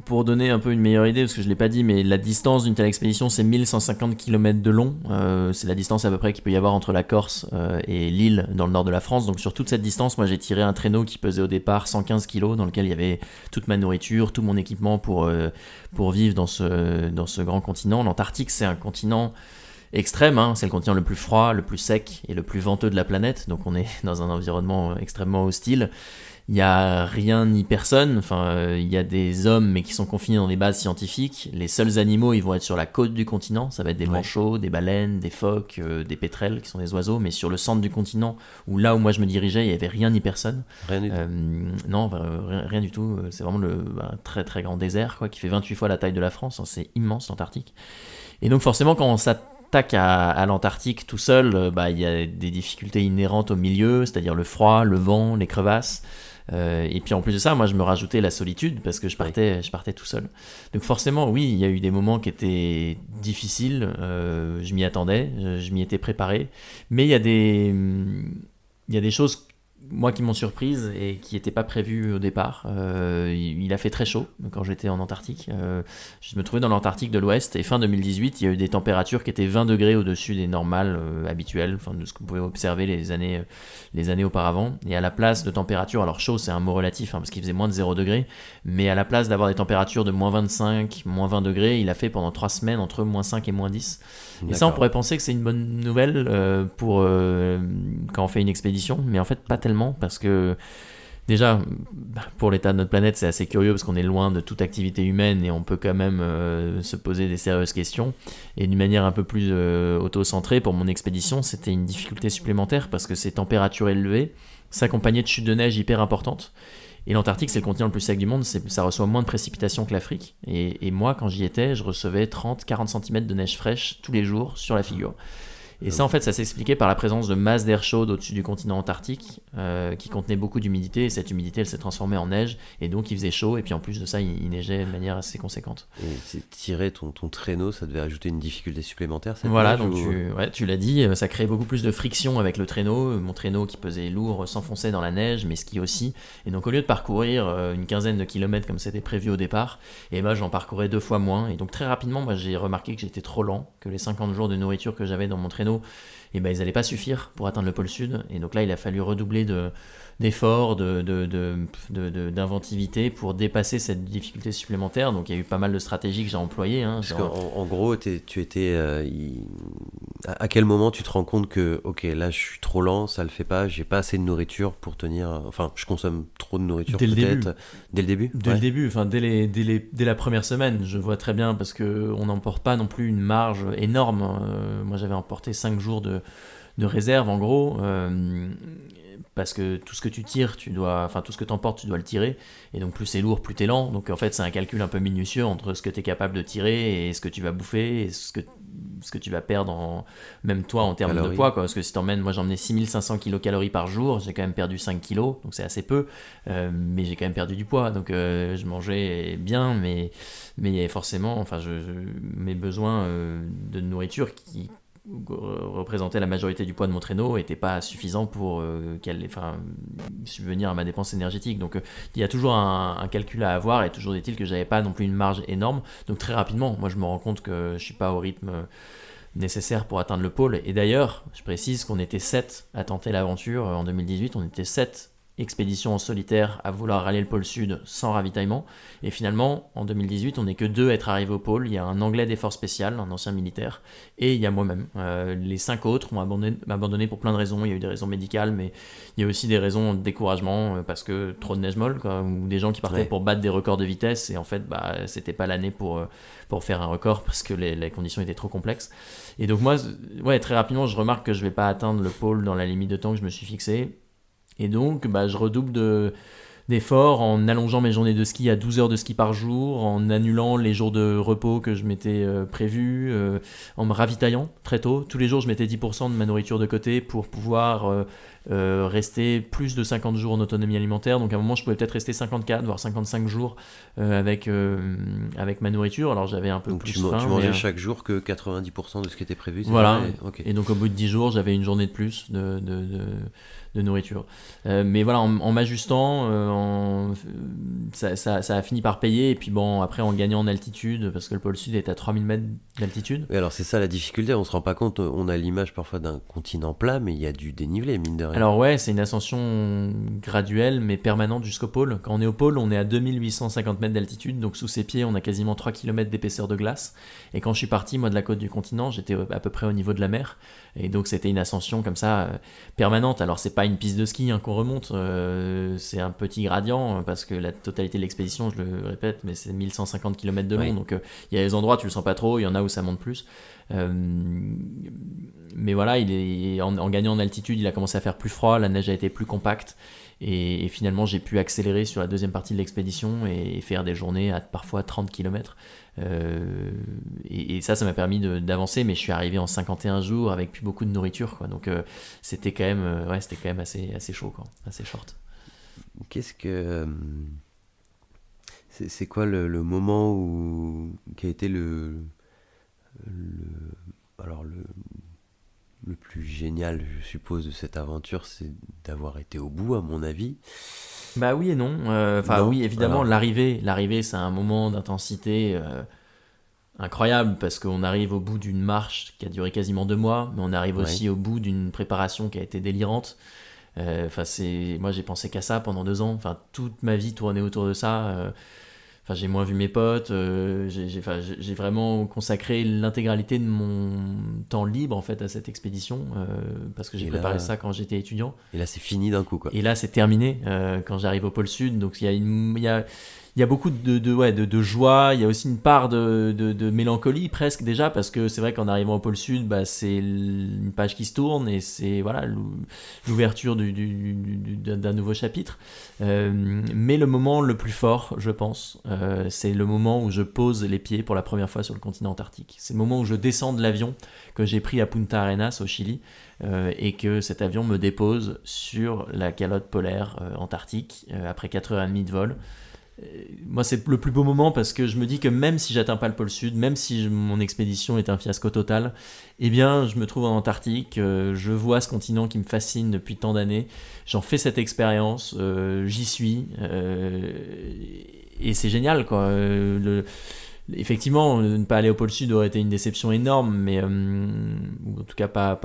pour donner un peu une meilleure idée, parce que je ne l'ai pas dit, mais la distance d'une telle expédition, c'est 1150 km de long. C'est la distance à peu près qu'il peut y avoir entre la Corse et l'île dans le nord de la France. Donc sur toute cette distance, moi j'ai tiré un traîneau qui pesait au départ 115 kg, dans lequel il y avait toute ma nourriture, tout mon équipement pour vivre dans ce grand continent. L'Antarctique, c'est un continent extrême, hein. C'est le continent le plus froid, le plus sec et le plus venteux de la planète, donc on est dans un environnement extrêmement hostile. Il n'y a rien ni personne, il y a des hommes mais qui sont confinés dans des bases scientifiques. Les seuls animaux, ils vont être sur la côte du continent, ça va être des manchots, des baleines, des phoques, des pétrels qui sont des oiseaux, mais sur le centre du continent, là où moi je me dirigeais, il n'y avait rien ni personne. Rien du tout. Non, rien du tout, c'est vraiment un très très grand désert qui fait 28 fois la taille de la France, hein, c'est immense l'Antarctique. Et donc forcément quand on s'attaque à l'Antarctique tout seul, il y a des difficultés inhérentes au milieu, c'est-à-dire le froid, le vent, les crevasses. Et puis en plus de ça, moi je me rajoutais la solitude parce que je partais tout seul. Donc forcément, oui, il y a eu des moments qui étaient difficiles. Je m'y attendais, je m'y étais préparé. Mais il y a des choses moi qui m'ont surprise et qui n'étaient pas prévues au départ. Il a fait très chaud quand j'étais en Antarctique. Je me trouvais dans l'Antarctique de l'Ouest et fin 2018, il y a eu des températures qui étaient 20 degrés au-dessus des normales habituelles, de ce que vous pouvez observer les années auparavant. Et à la place de température, alors chaud c'est un mot relatif parce qu'il faisait moins de 0 degrés, mais à la place d'avoir des températures de moins 25, moins 20 degrés, il a fait pendant 3 semaines entre moins 5 et moins 10. Et ça on pourrait penser que c'est une bonne nouvelle pour quand on fait une expédition, mais en fait pas tellement. Parce que déjà pour l'état de notre planète c'est assez curieux parce qu'on est loin de toute activité humaine et on peut quand même se poser des sérieuses questions, et d'une manière un peu plus auto-centrée. Pour mon expédition c'était une difficulté supplémentaire parce que ces températures élevées s'accompagnaient de chutes de neige hyper importantes, et l'Antarctique c'est le continent le plus sec du monde, ça reçoit moins de précipitations que l'Afrique, et moi quand j'y étais je recevais 30-40 cm de neige fraîche tous les jours sur la figure. Et ça, en fait, ça s'expliquait par la présence de masses d'air chaude au-dessus du continent antarctique qui contenait beaucoup d'humidité. Et cette humidité, elle s'est transformée en neige. Et donc, il faisait chaud. Et puis, en plus de ça, il neigeait de manière assez conséquente. Et tirer ton traîneau, ça devait ajouter une difficulté supplémentaire, cette voilà, neige, donc tu l'as dit, ça créait beaucoup plus de friction avec le traîneau. Mon traîneau qui pesait lourd s'enfonçait dans la neige, mes skis aussi. Et donc, au lieu de parcourir une quinzaine de kilomètres comme c'était prévu au départ, et ben, j'en parcourais 2 fois moins. Et donc, très rapidement, moi, j'ai remarqué que j'étais trop lent, que les 50 jours de nourriture que j'avais dans mon traîneau, et ben, ils n'allaient pas suffire pour atteindre le pôle sud. Et donc là, il a fallu redoubler d'efforts, d'inventivité pour dépasser cette difficulté supplémentaire. Donc il y a eu pas mal de stratégies que j'ai employées. Parce qu'en gros, tu étais... à quel moment tu te rends compte que, ok, là je suis trop lent, ça le fait pas, j'ai pas assez de nourriture pour tenir... Enfin, je consomme trop de nourriture peut-être. Dès le début. Dès le début, dès la première semaine, je vois très bien, parce qu'on n'emporte pas non plus une marge énorme. Moi j'avais emporté 5 jours de réserve en gros, parce que tout ce que tu tires, tout ce que tu emportes, tu dois le tirer, et donc plus c'est lourd, plus t'es lent. Donc en fait c'est un calcul un peu minutieux entre ce que tu es capable de tirer et ce que tu vas bouffer et ce que tu vas perdre même toi en termes de poids, parce que si moi j'emmenais 6500 kcal par jour, j'ai quand même perdu 5 kilos, donc c'est assez peu, mais j'ai quand même perdu du poids, donc je mangeais bien, mais forcément mes besoins de nourriture qui représentaient la majorité du poids de mon traîneau n'étaient pas suffisants pour subvenir à ma dépense énergétique. Donc il y a toujours un calcul à avoir, et toujours est-il que j'avais pas non plus une marge énorme. Donc très rapidement, moi je me rends compte que je suis pas au rythme nécessaire pour atteindre le pôle. Et d'ailleurs, je précise qu'on était 7 à tenter l'aventure en 2018, on était 7 expédition en solitaire à vouloir rallier le pôle sud sans ravitaillement, et finalement en 2018 on n'est que 2 à être arrivés au pôle. Il y a un Anglais des forces spéciales, un ancien militaire, et il y a moi-même. Les 5 autres ont abandonné pour plein de raisons. Il y a eu des raisons médicales, mais il y a aussi des raisons de découragement, parce que trop de neige molle, ou des gens qui partaient pour battre des records de vitesse, et en fait c'était pas l'année pour faire un record parce que les conditions étaient trop complexes. Et donc moi très rapidement je remarque que je vais pas atteindre le pôle dans la limite de temps que je me suis fixé. Et donc, je redouble d'efforts en allongeant mes journées de ski à 12 heures de ski par jour, en annulant les jours de repos que je m'étais prévus, en me ravitaillant très tôt. Tous les jours, je mettais 10% de ma nourriture de côté pour pouvoir rester plus de 50 jours en autonomie alimentaire. Donc à un moment, je pouvais peut-être rester 54, voire 55 jours avec ma nourriture. Alors j'avais un peu donc plus faim. Tu mangeais chaque jour que 90% de ce qui était prévu. Voilà. Okay. Et donc au bout de 10 jours, j'avais une journée de plus de nourriture. Mais voilà, en m'ajustant, ça a fini par payer. Et puis bon, après en gagnant en altitude, parce que le pôle sud est à 3000 mètres d'altitude. Oui, alors c'est ça la difficulté, on se rend pas compte, on a l'image parfois d'un continent plat, mais il y a du dénivelé, mine de rien. Alors ouais, c'est une ascension graduelle mais permanente jusqu'au pôle. Quand on est au pôle, on est à 2850 mètres d'altitude, donc sous ses pieds, on a quasiment 3 km d'épaisseur de glace. Et quand je suis parti, moi, de la côte du continent, j'étais à peu près au niveau de la mer. Et donc c'était une ascension comme ça, permanente. Alors c'est pas une piste de ski qu'on remonte, c'est un petit gradient, parce que la totalité de l'expédition, je le répète, mais c'est 1150 km de long, donc il y a des endroits où tu le sens pas trop, il y en a où ça monte plus. Mais voilà, en gagnant en altitude, il a commencé à faire plus froid, la neige a été plus compacte, et finalement j'ai pu accélérer sur la deuxième partie de l'expédition et faire des journées à parfois 30 km. Et ça m'a permis d'avancer, mais je suis arrivé en 51 jours avec plus beaucoup de nourriture, quoi. Donc c'était quand même assez chaud, quoi, assez short. Qu'est-ce que c'est quoi le moment qui a été le plus génial, je suppose, de cette aventure? C'est d'avoir été au bout, à mon avis. Bah oui et non. Non, oui, évidemment, alors. l'arrivée, c'est un moment d'intensité incroyable, parce qu'on arrive au bout d'une marche qui a duré quasiment 2 mois, mais on arrive aussi au bout d'une préparation qui a été délirante. Moi, j'ai pensé qu'à ça pendant 2 ans. Enfin, toute ma vie tournait autour de ça. J'ai moins vu mes potes. J'ai vraiment consacré l'intégralité de mon temps libre en fait à cette expédition, parce que j'ai préparé ça quand j'étais étudiant. Et là, c'est fini d'un coup, quoi. Et là, c'est terminé quand j'arrive au pôle Sud. Donc il y a beaucoup de joie. Il y a aussi une part de mélancolie presque déjà, parce que c'est vrai qu'en arrivant au pôle Sud, c'est une page qui se tourne, et c'est l'ouverture d'un nouveau chapitre. Mais le moment le plus fort, je pense, c'est le moment où je pose les pieds pour la première fois sur le continent antarctique. C'est le moment où je descends de l'avion que j'ai pris à Punta Arenas au Chili, et que cet avion me dépose sur la calotte polaire antarctique après 4h30 de vol. Moi, c'est le plus beau moment, parce que je me dis que même si j'atteins pas le pôle Sud, même si mon expédition est un fiasco total, eh bien, je me trouve en Antarctique, je vois ce continent qui me fascine depuis tant d'années, j'en fais cette expérience, j'y suis, et c'est génial, quoi. Effectivement, ne pas aller au pôle Sud aurait été une déception énorme, mais ou en tout cas pas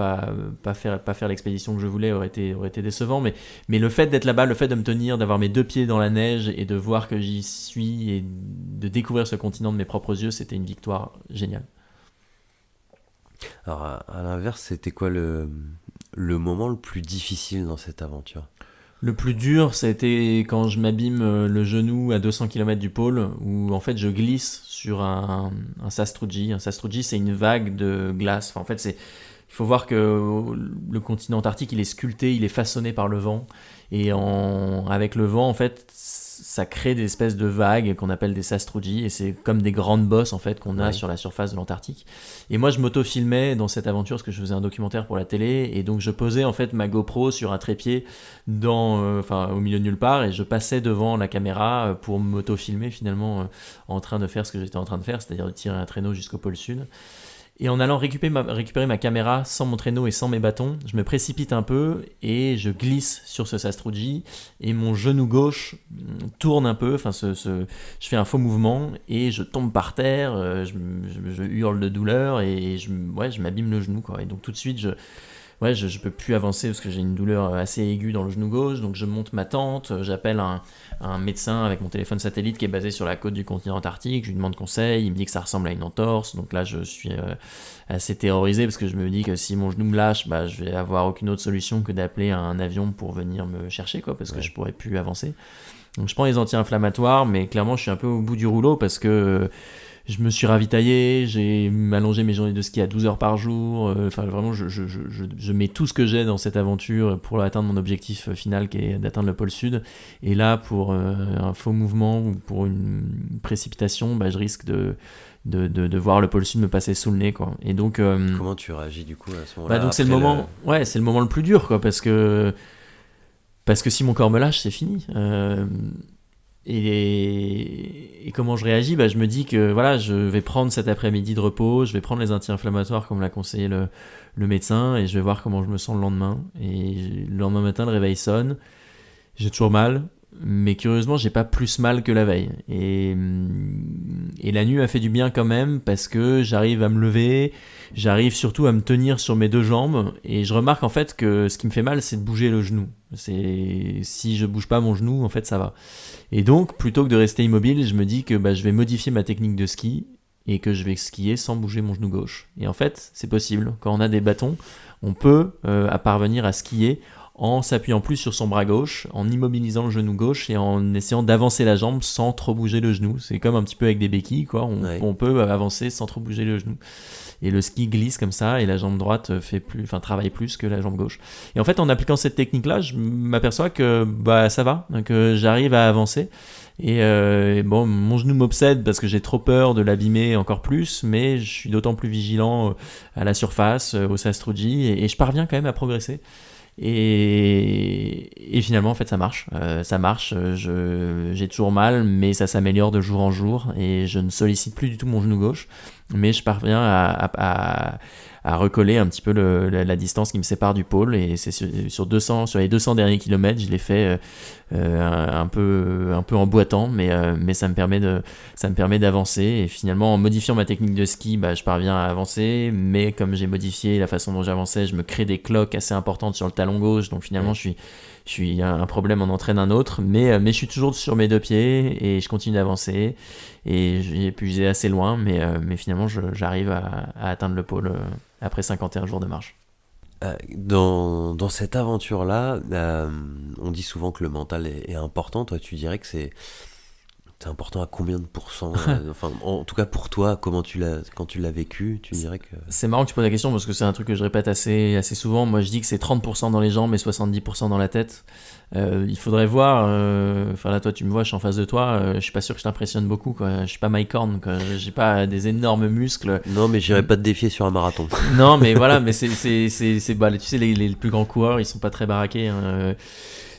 faire l'expédition que je voulais aurait été décevant. Mais le fait d'être là-bas, le fait de me tenir, d'avoir mes 2 pieds dans la neige et de voir que j'y suis et de découvrir ce continent de mes propres yeux, c'était une victoire géniale. Alors, à l'inverse, c'était quoi le moment le plus difficile dans cette aventure? Le plus dur, ça a été quand je m'abîme le genou à 200 km du pôle, où en fait je glisse sur un sastrugi. Un sastrugi, c'est une vague de glace. Enfin, en fait, il faut voir que le continent antarctique, il est sculpté, il est façonné par le vent. Et avec le vent, en fait, ça crée des espèces de vagues qu'on appelle des sastrugi, et c'est comme des grandes bosses en fait qu'on a sur la surface de l'Antarctique. Et moi, je m'auto-filmais dans cette aventure parce que je faisais un documentaire pour la télé, et donc je posais en fait ma GoPro sur un trépied au milieu de nulle part, et je passais devant la caméra pour m'auto-filmer finalement, en train de faire ce que j'étais en train de faire, c'est-à-dire de tirer un traîneau jusqu'au pôle Sud. Et en allant récupérer ma caméra sans mon traîneau et sans mes bâtons, je me précipite un peu et je glisse sur ce sastrugi, et mon genou gauche tourne un peu, je fais un faux mouvement et je tombe par terre, je hurle de douleur, et je m'abîme le genou, quoi. Et donc tout de suite, je peux plus avancer parce que j'ai une douleur assez aiguë dans le genou gauche, donc je monte ma tente, j'appelle un médecin avec mon téléphone satellite qui est basé sur la côte du continent antarctique, je lui demande conseil, il me dit que ça ressemble à une entorse, donc là je suis assez terrorisé parce que je me dis que si mon genou me lâche, je vais avoir aucune autre solution que d'appeler un avion pour venir me chercher, quoi, parce que je pourrais plus avancer. Donc je prends les anti-inflammatoires, mais clairement je suis un peu au bout du rouleau parce que je me suis ravitaillé, j'ai allongé mes journées de ski à 12 heures par jour. Vraiment, je mets tout ce que j'ai dans cette aventure pour atteindre mon objectif final, qui est d'atteindre le pôle Sud. Et là, pour un faux mouvement ou pour une précipitation, je risque de voir le pôle Sud me passer sous le nez, quoi. Et donc, comment tu réagis du coup à ce moment-là? Donc c'est le moment, c'est le moment le plus dur, quoi, parce que si mon corps me lâche, c'est fini. Et comment je réagis, je me dis que je vais prendre cet après-midi de repos, je vais prendre les anti-inflammatoires comme l'a conseillé le médecin, et je vais voir comment je me sens le lendemain. Et le lendemain matin, le réveil sonne, j'ai toujours mal, mais curieusement, j'ai pas plus mal que la veille. Et la nuit m'a fait du bien quand même, parce que j'arrive à me lever, j'arrive surtout à me tenir sur mes deux jambes et je remarque en fait que ce qui me fait mal, c'est de bouger le genou. Si je bouge pas mon genou, en fait, ça va. Et donc, plutôt que de rester immobile, je me dis que je vais modifier ma technique de ski et que je vais skier sans bouger mon genou gauche. Et en fait, c'est possible. Quand on a des bâtons, on peut parvenir à skier en s'appuyant plus sur son bras gauche, en immobilisant le genou gauche et en essayant d'avancer la jambe sans trop bouger le genou. C'est comme un petit peu avec des béquilles, quoi. On peut avancer sans trop bouger le genou. Et le ski glisse comme ça et la jambe droite travaille plus que la jambe gauche. Et en fait, en appliquant cette technique-là, je m'aperçois que ça va, que j'arrive à avancer. Et bon, mon genou m'obsède parce que j'ai trop peur de l'abîmer encore plus, mais je suis d'autant plus vigilant à la surface, au sastrugi, et je parviens quand même à progresser. Et finalement, en fait, ça marche. J'ai toujours mal, mais ça s'améliore de jour en jour et je ne sollicite plus du tout mon genou gauche, mais je parviens à recoller un petit peu la distance qui me sépare du pôle. Et c'est sur les 200 derniers kilomètres, je l'ai fait un peu en boitant, mais ça me permet d'avancer. Et finalement, en modifiant ma technique de ski, je parviens à avancer, mais comme j'ai modifié la façon dont j'avançais, je me crée des cloques assez importantes sur le talon gauche, donc finalement un problème en entraîne un autre, mais je suis toujours sur mes deux pieds et je continue d'avancer et j'ai épuisé assez loin, mais finalement j'arrive à atteindre le pôle après 51 jours de marche. Dans cette aventure-là, on dit souvent que le mental est important. Toi, tu dirais que c'est important à combien de pourcents enfin, en tout cas pour toi, quand tu l'as vécu, tu dirais que... C'est marrant que tu poses la question parce que c'est un truc que je répète assez souvent. Moi, je dis que c'est 30% dans les jambes et 70% dans la tête. Il faudrait voir... là, toi, tu me vois, je suis en face de toi. Je suis pas sûr que je t'impressionne beaucoup, quoi. Je suis pas Mike Horn, quoi. J'ai pas des énormes muscles. Non, mais j'irai pas te défier sur un marathon. Non, mais voilà, mais c'est tu sais, les plus grands coureurs, ils sont pas très baraqués, hein.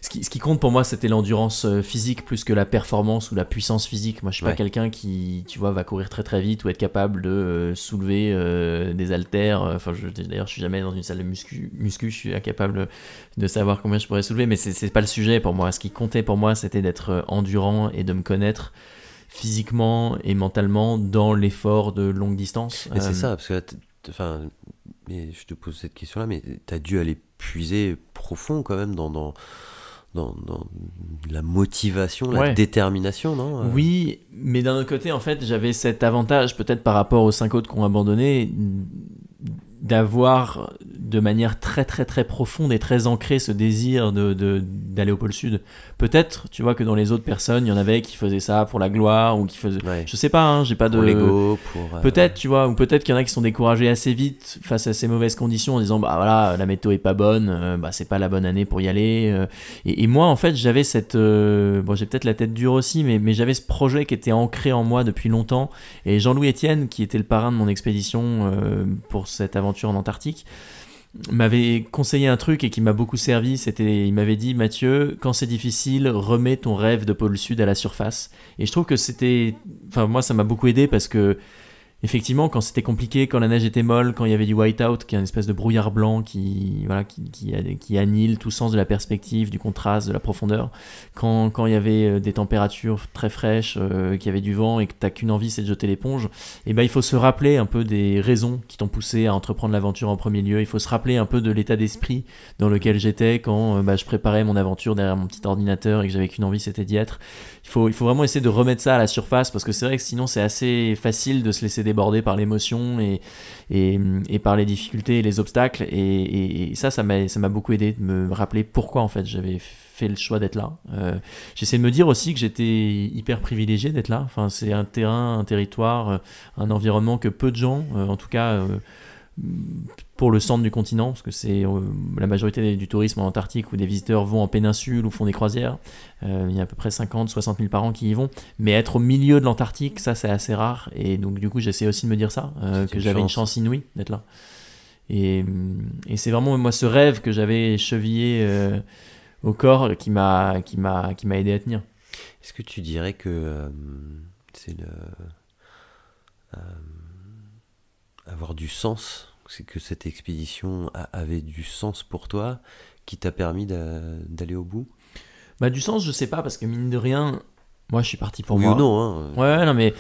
Ce qui compte pour moi, c'était l'endurance physique plus que la performance ou la puissance physique. Moi, je suis pas quelqu'un qui, tu vois, va courir très très vite ou être capable de soulever des haltères. D'ailleurs, je suis jamais dans une salle de muscu. Je suis incapable de savoir combien je pourrais soulever, mais c'est pas le sujet pour moi. Ce qui comptait pour moi, c'était d'être endurant et de me connaître physiquement et mentalement dans l'effort de longue distance. Mais c'est ça, parce que là, mais je te pose cette question-là, mais t'as dû aller puiser profond quand même dans la motivation, la détermination, non ? Oui, mais d'un autre côté, en fait, j'avais cet avantage, peut-être par rapport aux 5 autres qui ont abandonné, d'avoir de manière très très très profonde et très ancrée ce désir d'aller au pôle sud. Peut-être, tu vois, que dans les autres personnes, il y en avait qui faisaient ça pour la gloire ou qui faisaient... Je sais pas, hein, j'ai pas pour l'ego, Peut-être, tu vois, ou peut-être qu'il y en a qui sont découragés assez vite face à ces mauvaises conditions en disant, voilà, la météo est pas bonne, c'est pas la bonne année pour y aller. Et moi, en fait, j'avais cette... j'ai peut-être la tête dure aussi, mais j'avais ce projet qui était ancré en moi depuis longtemps. Et Jean-Louis Etienne, qui était le parrain de mon expédition pour cette aventure en Antarctique, m'avait conseillé un truc et qui m'a beaucoup servi. Il m'avait dit, Mathieu, quand c'est difficile, remets ton rêve de pôle sud à la surface. Et je trouve que moi, ça m'a beaucoup aidé parce que effectivement, quand c'était compliqué, quand la neige était molle, quand il y avait du white-out, qui est une espèce de brouillard blanc qui annihile tout sens de la perspective, du contraste, de la profondeur, quand il y avait des températures très fraîches, qu'il y avait du vent et que t'as qu'une envie, c'est de jeter l'éponge, et il faut se rappeler un peu des raisons qui t'ont poussé à entreprendre l'aventure en premier lieu. Il faut se rappeler un peu de l'état d'esprit dans lequel j'étais quand je préparais mon aventure derrière mon petit ordinateur et que j'avais qu'une envie, c'était d'y être. Il faut vraiment essayer de remettre ça à la surface parce que c'est vrai que sinon c'est assez facile de se laisser déborder par l'émotion et par les difficultés et les obstacles et ça m'a beaucoup aidé de me rappeler pourquoi en fait j'avais fait le choix d'être là. J'essaie de me dire aussi que j'étais hyper privilégié d'être là. Enfin, c'est un terrain, un territoire, un environnement que peu de gens, en tout cas pour le centre du continent, parce que c'est la majorité du tourisme en Antarctique où des visiteurs vont en péninsule ou font des croisières. Il y a à peu près 50-60 000 par an qui y vont. Mais être au milieu de l'Antarctique, ça c'est assez rare. Et donc du coup, j'essaie aussi de me dire ça, que j'avais une chance inouïe d'être là. Et c'est vraiment moi ce rêve que j'avais chevillé au corps qui m'a aidé à tenir. Est-ce que tu dirais que c'est avoir du sens, c'est que cette expédition avait du sens pour toi, qui t'a permis d'aller au bout ? Du sens, je sais pas, parce que mine de rien, Moi, je suis parti pour Oui moi. ou non, hein. Ouais, non mais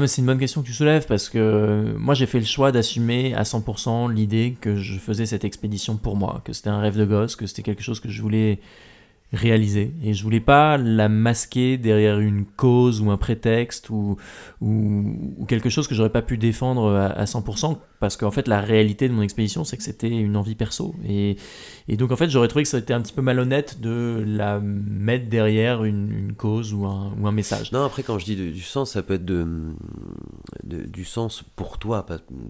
c'est une bonne question que tu soulèves parce que moi j'ai fait le choix d'assumer à 100% l'idée que je faisais cette expédition pour moi, que c'était un rêve de gosse, que c'était quelque chose que je voulais réaliser et je voulais pas la masquer derrière une cause ou un prétexte ou quelque chose que j'aurais pas pu défendre à 100% parce qu'en fait la réalité de mon expédition c'est que c'était une envie perso et donc en fait j'aurais trouvé que ça était un petit peu malhonnête de la mettre derrière une cause ou un message. Non, après, quand je dis du sens, ça peut être du sens pour toi.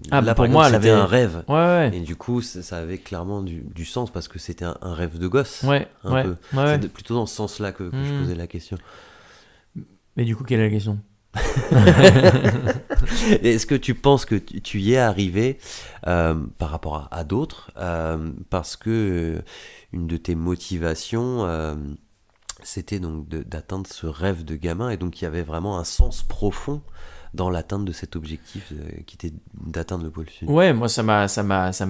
Ah, Là, pour par moi, exemple, elle c'était avait un rêve. ouais Et du coup, ça avait clairement du sens parce que c'était un rêve de gosse. ouais Un ouais peu. ouais, ouais. C'est plutôt dans ce sens-là que je posais la question. Mais du coup quelle est la question? Est-ce que tu penses que tu y es arrivé par rapport à d'autres parce que une de tes motivations c'était donc d'atteindre ce rêve de gamin et donc il y avait vraiment un sens profond dans l'atteinte de cet objectif qui était d'atteindre le pôle sud. Ouais, moi ça m'a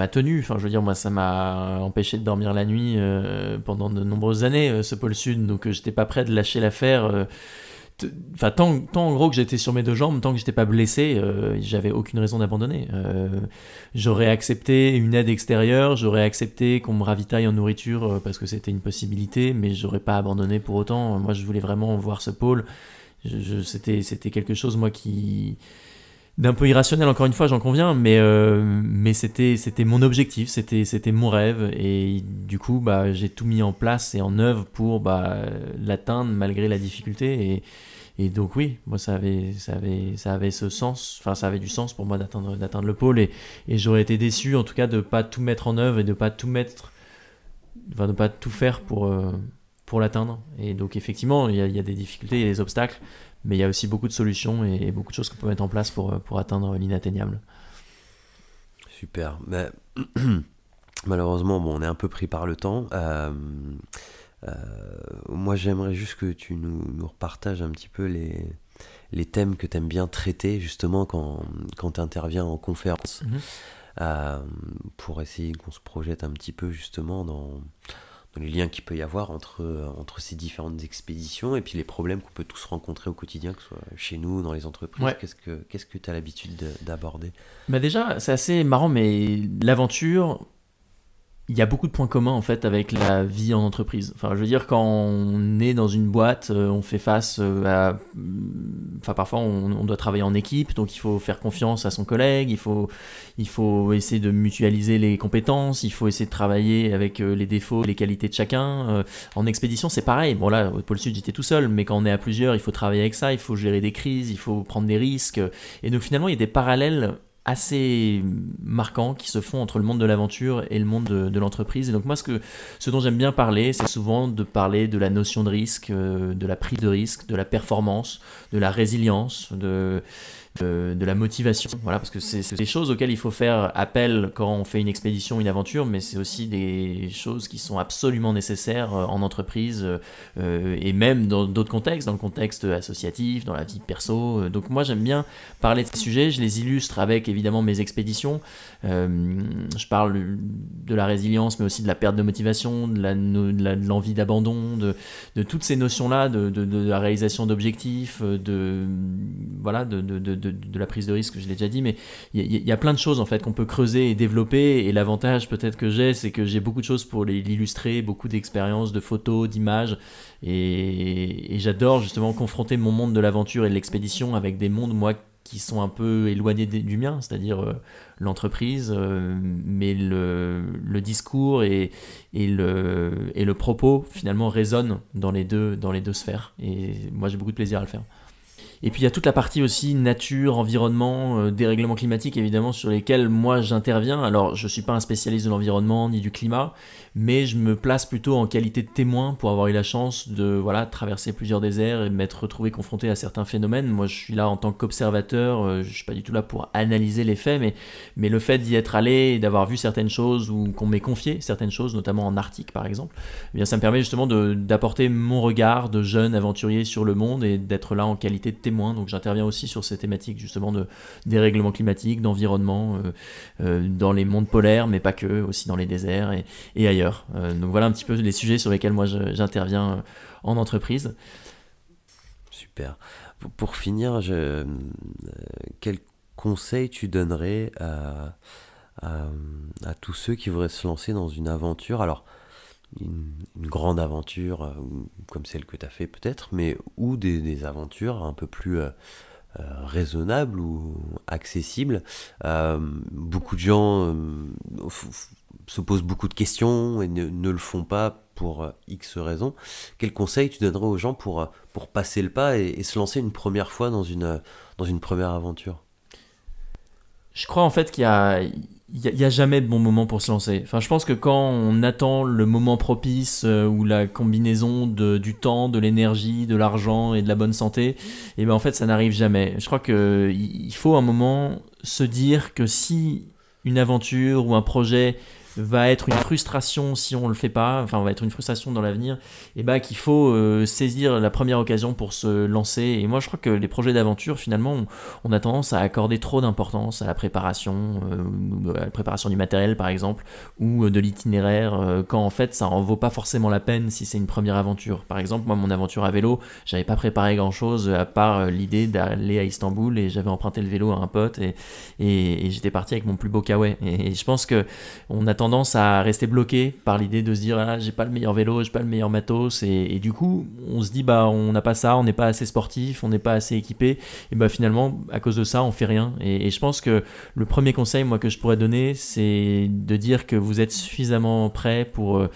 tenu. Enfin, je veux dire, moi ça m'a empêché de dormir la nuit pendant de nombreuses années, ce pôle sud. Donc j'étais pas prêt de lâcher l'affaire. Enfin, tant en gros que j'étais sur mes deux jambes, tant que j'étais pas blessé, j'avais aucune raison d'abandonner. J'aurais accepté une aide extérieure, j'aurais accepté qu'on me ravitaille en nourriture parce que c'était une possibilité, mais j'aurais pas abandonné pour autant. Moi, je voulais vraiment voir ce pôle. C'était quelque chose, moi, qui d'un peu irrationnel, encore une fois, j'en conviens, mais c'était mon objectif, c'était mon rêve, et du coup, bah, j'ai tout mis en place et en œuvre pour l'atteindre malgré la difficulté, et donc oui, moi ça avait ce sens, enfin ça avait du sens pour moi d'atteindre le pôle, et j'aurais été déçu en tout cas de pas tout mettre en œuvre et de pas tout faire pour l'atteindre, et donc effectivement il y a des difficultés, il y a des obstacles, mais il y a aussi beaucoup de solutions et beaucoup de choses qu'on peut mettre en place pour atteindre l'inatteignable. Super. Mais, malheureusement, bon, on est un peu pris par le temps. Moi, j'aimerais juste que tu nous repartages un petit peu les thèmes que tu aimes bien traiter, justement, quand tu interviens en conférence, pour essayer qu'on se projette un petit peu, justement, dans les liens qu'il peut y avoir entre ces différentes expéditions et puis les problèmes qu'on peut tous rencontrer au quotidien, que ce soit chez nous, dans les entreprises. Ouais. Qu'est-ce que tu as l'habitude d'aborder? Bah déjà, c'est assez marrant, mais l'aventure, il y a beaucoup de points communs en fait avec la vie en entreprise. Enfin, je veux dire, quand on est dans une boîte, on fait face à... Enfin, parfois, on doit travailler en équipe, donc il faut faire confiance à son collègue, il faut essayer de mutualiser les compétences, il faut essayer de travailler avec les défauts, les qualités de chacun. En expédition, c'est pareil. Bon, là, au pôle Sud, j'étais tout seul, mais quand on est à plusieurs, il faut travailler avec ça, il faut gérer des crises, il faut prendre des risques. Et donc, finalement, il y a des parallèles assez marquants qui se font entre le monde de l'aventure et le monde de l'entreprise. Et donc moi, ce dont j'aime bien parler, c'est souvent de parler de la notion de risque, de la prise de risque, de la performance, de la résilience, de la motivation, voilà, parce que c'est des choses auxquelles il faut faire appel quand on fait une expédition, une aventure, mais c'est aussi des choses qui sont absolument nécessaires en entreprise et même dans d'autres contextes, dans le contexte associatif, dans la vie perso. Donc moi j'aime bien parler de ces sujets, je les illustre avec évidemment mes expéditions. Je parle de la résilience, mais aussi de la perte de motivation, de l'envie d'abandon, de toutes ces notions-là, de la réalisation d'objectifs, de la prise de risque, je l'ai déjà dit, mais il y a plein de choses en fait qu'on peut creuser et développer, et l'avantage peut-être que j'ai, c'est que j'ai beaucoup de choses pour l'illustrer, beaucoup d'expériences, de photos, d'images, et j'adore justement confronter mon monde de l'aventure et de l'expédition avec des mondes, moi, qui sont un peu éloignés du mien, c'est-à-dire l'entreprise, mais le discours et le propos finalement résonnent dans les deux sphères, et moi j'ai beaucoup de plaisir à le faire. Et puis il y a toute la partie aussi nature, environnement, dérèglement climatique évidemment, sur lesquels moi j'interviens. Alors je ne suis pas un spécialiste de l'environnement ni du climat, mais je me place plutôt en qualité de témoin pour avoir eu la chance de traverser plusieurs déserts et m'être retrouvé confronté à certains phénomènes. Moi je suis là en tant qu'observateur, je ne suis pas du tout là pour analyser les faits, mais le fait d'y être allé et d'avoir vu certaines choses ou qu'on m'ait confié certaines choses, notamment en Arctique par exemple, eh bien, ça me permet justement d'apporter mon regard de jeune aventurier sur le monde et d'être là en qualité de témoin. Donc j'interviens aussi sur ces thématiques justement de dérèglement climatique, d'environnement, dans les mondes polaires, mais pas que, aussi dans les déserts et ailleurs. Donc voilà un petit peu les sujets sur lesquels moi j'interviens en entreprise. Super. Pour finir, quel conseil tu donnerais à tous ceux qui voudraient se lancer dans une aventure? Alors, une grande aventure comme celle que tu as fait peut-être, mais ou des aventures un peu plus raisonnables ou accessibles. Beaucoup de gens se posent beaucoup de questions et ne le font pas pour X raisons. Quel conseil tu donnerais aux gens pour passer le pas et se lancer une première fois dans une première aventure? Je crois en fait qu'il y a jamais de bon moment pour se lancer. Enfin, je pense que quand on attend le moment propice ou la combinaison du temps, de l'énergie, de l'argent et de la bonne santé, et ben en fait ça n'arrive jamais. Je crois que il faut un moment se dire que si une aventure ou un projet va être une frustration si on le fait pas, enfin va être une frustration dans l'avenir, et ben qu'il faut saisir la première occasion pour se lancer. Et moi je crois que les projets d'aventure finalement on a tendance à accorder trop d'importance à la préparation du matériel par exemple, ou de l'itinéraire, quand en fait ça en vaut pas forcément la peine si c'est une première aventure. Par exemple moi mon aventure à vélo, j'avais pas préparé grand chose à part l'idée d'aller à Istanbul, et j'avais emprunté le vélo à un pote et j'étais parti avec mon plus beau kawaii. Et je pense que on a tendance à rester bloqué par l'idée de se dire ah, j'ai pas le meilleur vélo, j'ai pas le meilleur matos, et du coup on se dit bah on n'a pas ça, on n'est pas assez sportif, on n'est pas assez équipé, et bah finalement à cause de ça on fait rien. Et je pense que le premier conseil moi que je pourrais donner, c'est de dire que vous êtes suffisamment prêt pour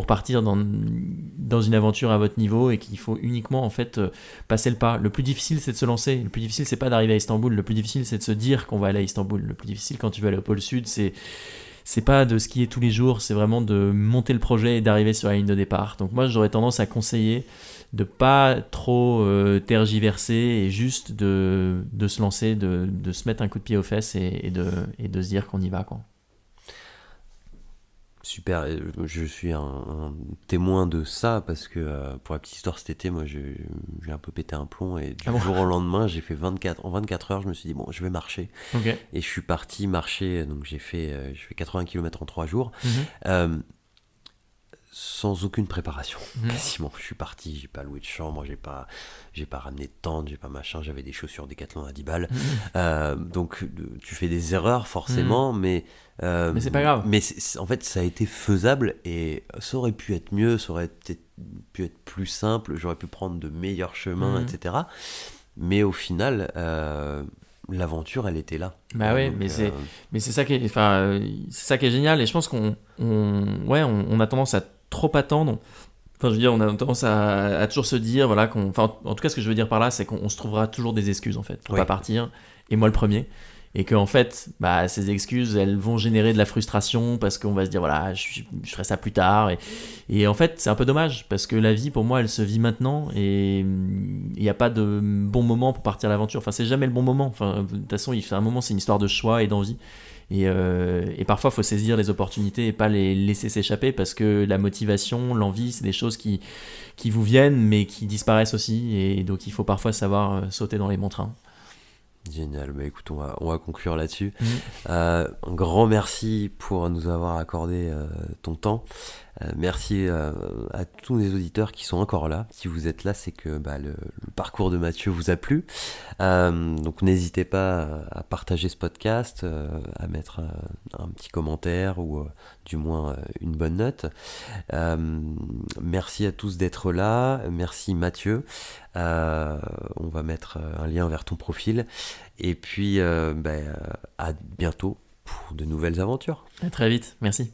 partir dans une aventure à votre niveau, et qu'il faut uniquement en fait passer le pas. Le plus difficile c'est de se lancer, le plus difficile c'est pas d'arriver à Istanbul, le plus difficile c'est de se dire qu'on va aller à Istanbul. Le plus difficile quand tu vas aller au pôle sud, c'est pas de skier tous les jours, c'est vraiment de monter le projet et d'arriver sur la ligne de départ. Donc moi j'aurais tendance à conseiller de pas trop tergiverser, et juste de se lancer, de se mettre un coup de pied aux fesses et de se dire qu'on y va, quoi. Super, je suis un témoin de ça parce que pour la petite histoire, cet été, moi j'ai un peu pété un plomb et du jour au lendemain, j'ai fait 24 heures, je me suis dit bon, je vais marcher. Okay. Et je suis parti marcher, donc j'ai fait 80 km en 3 jours. Sans aucune préparation, quasiment. Je suis parti, j'ai pas loué de chambre, j'ai pas ramené de tente, j'ai pas machin, j'avais des chaussures Decathlon à 10 balles. Donc tu fais des erreurs forcément, mais c'est pas grave. Mais en fait, ça a été faisable et ça aurait pu être mieux, ça aurait peut-être pu être plus simple, j'aurais pu prendre de meilleurs chemins, etc. Mais au final, l'aventure, elle était là. Bah ouais, donc, mais c'est ça qui est génial, et je pense qu'on a tendance à trop attendre. Enfin, je veux dire, on a tendance à toujours se dire, voilà, en tout cas, ce que je veux dire par là, c'est qu'on se trouvera toujours des excuses, en fait, pour pas partir, et moi le premier. Et qu'en fait, bah, ces excuses, elles vont générer de la frustration, parce qu'on va se dire, voilà, je ferai ça plus tard. Et en fait, c'est un peu dommage, parce que la vie, pour moi, elle se vit maintenant, et il n'y a pas de bon moment pour partir à l'aventure. Enfin, c'est jamais le bon moment. Enfin, de toute façon, un moment, c'est une histoire de choix et d'envie. Et parfois, il faut saisir les opportunités et pas les laisser s'échapper, parce que la motivation, l'envie, c'est des choses qui vous viennent, mais qui disparaissent aussi. Et donc, il faut parfois savoir sauter dans les bons trains. Génial, bah écoute, on va conclure là-dessus. Un grand merci pour nous avoir accordé ton temps. Merci à tous les auditeurs qui sont encore là. Si vous êtes là, c'est que le parcours de Mathieu vous a plu. Donc n'hésitez pas à partager ce podcast, à mettre un petit commentaire ou du moins une bonne note. Merci à tous d'être là. Merci Mathieu. On va mettre un lien vers ton profil. Et puis à bientôt pour de nouvelles aventures. À très vite, merci.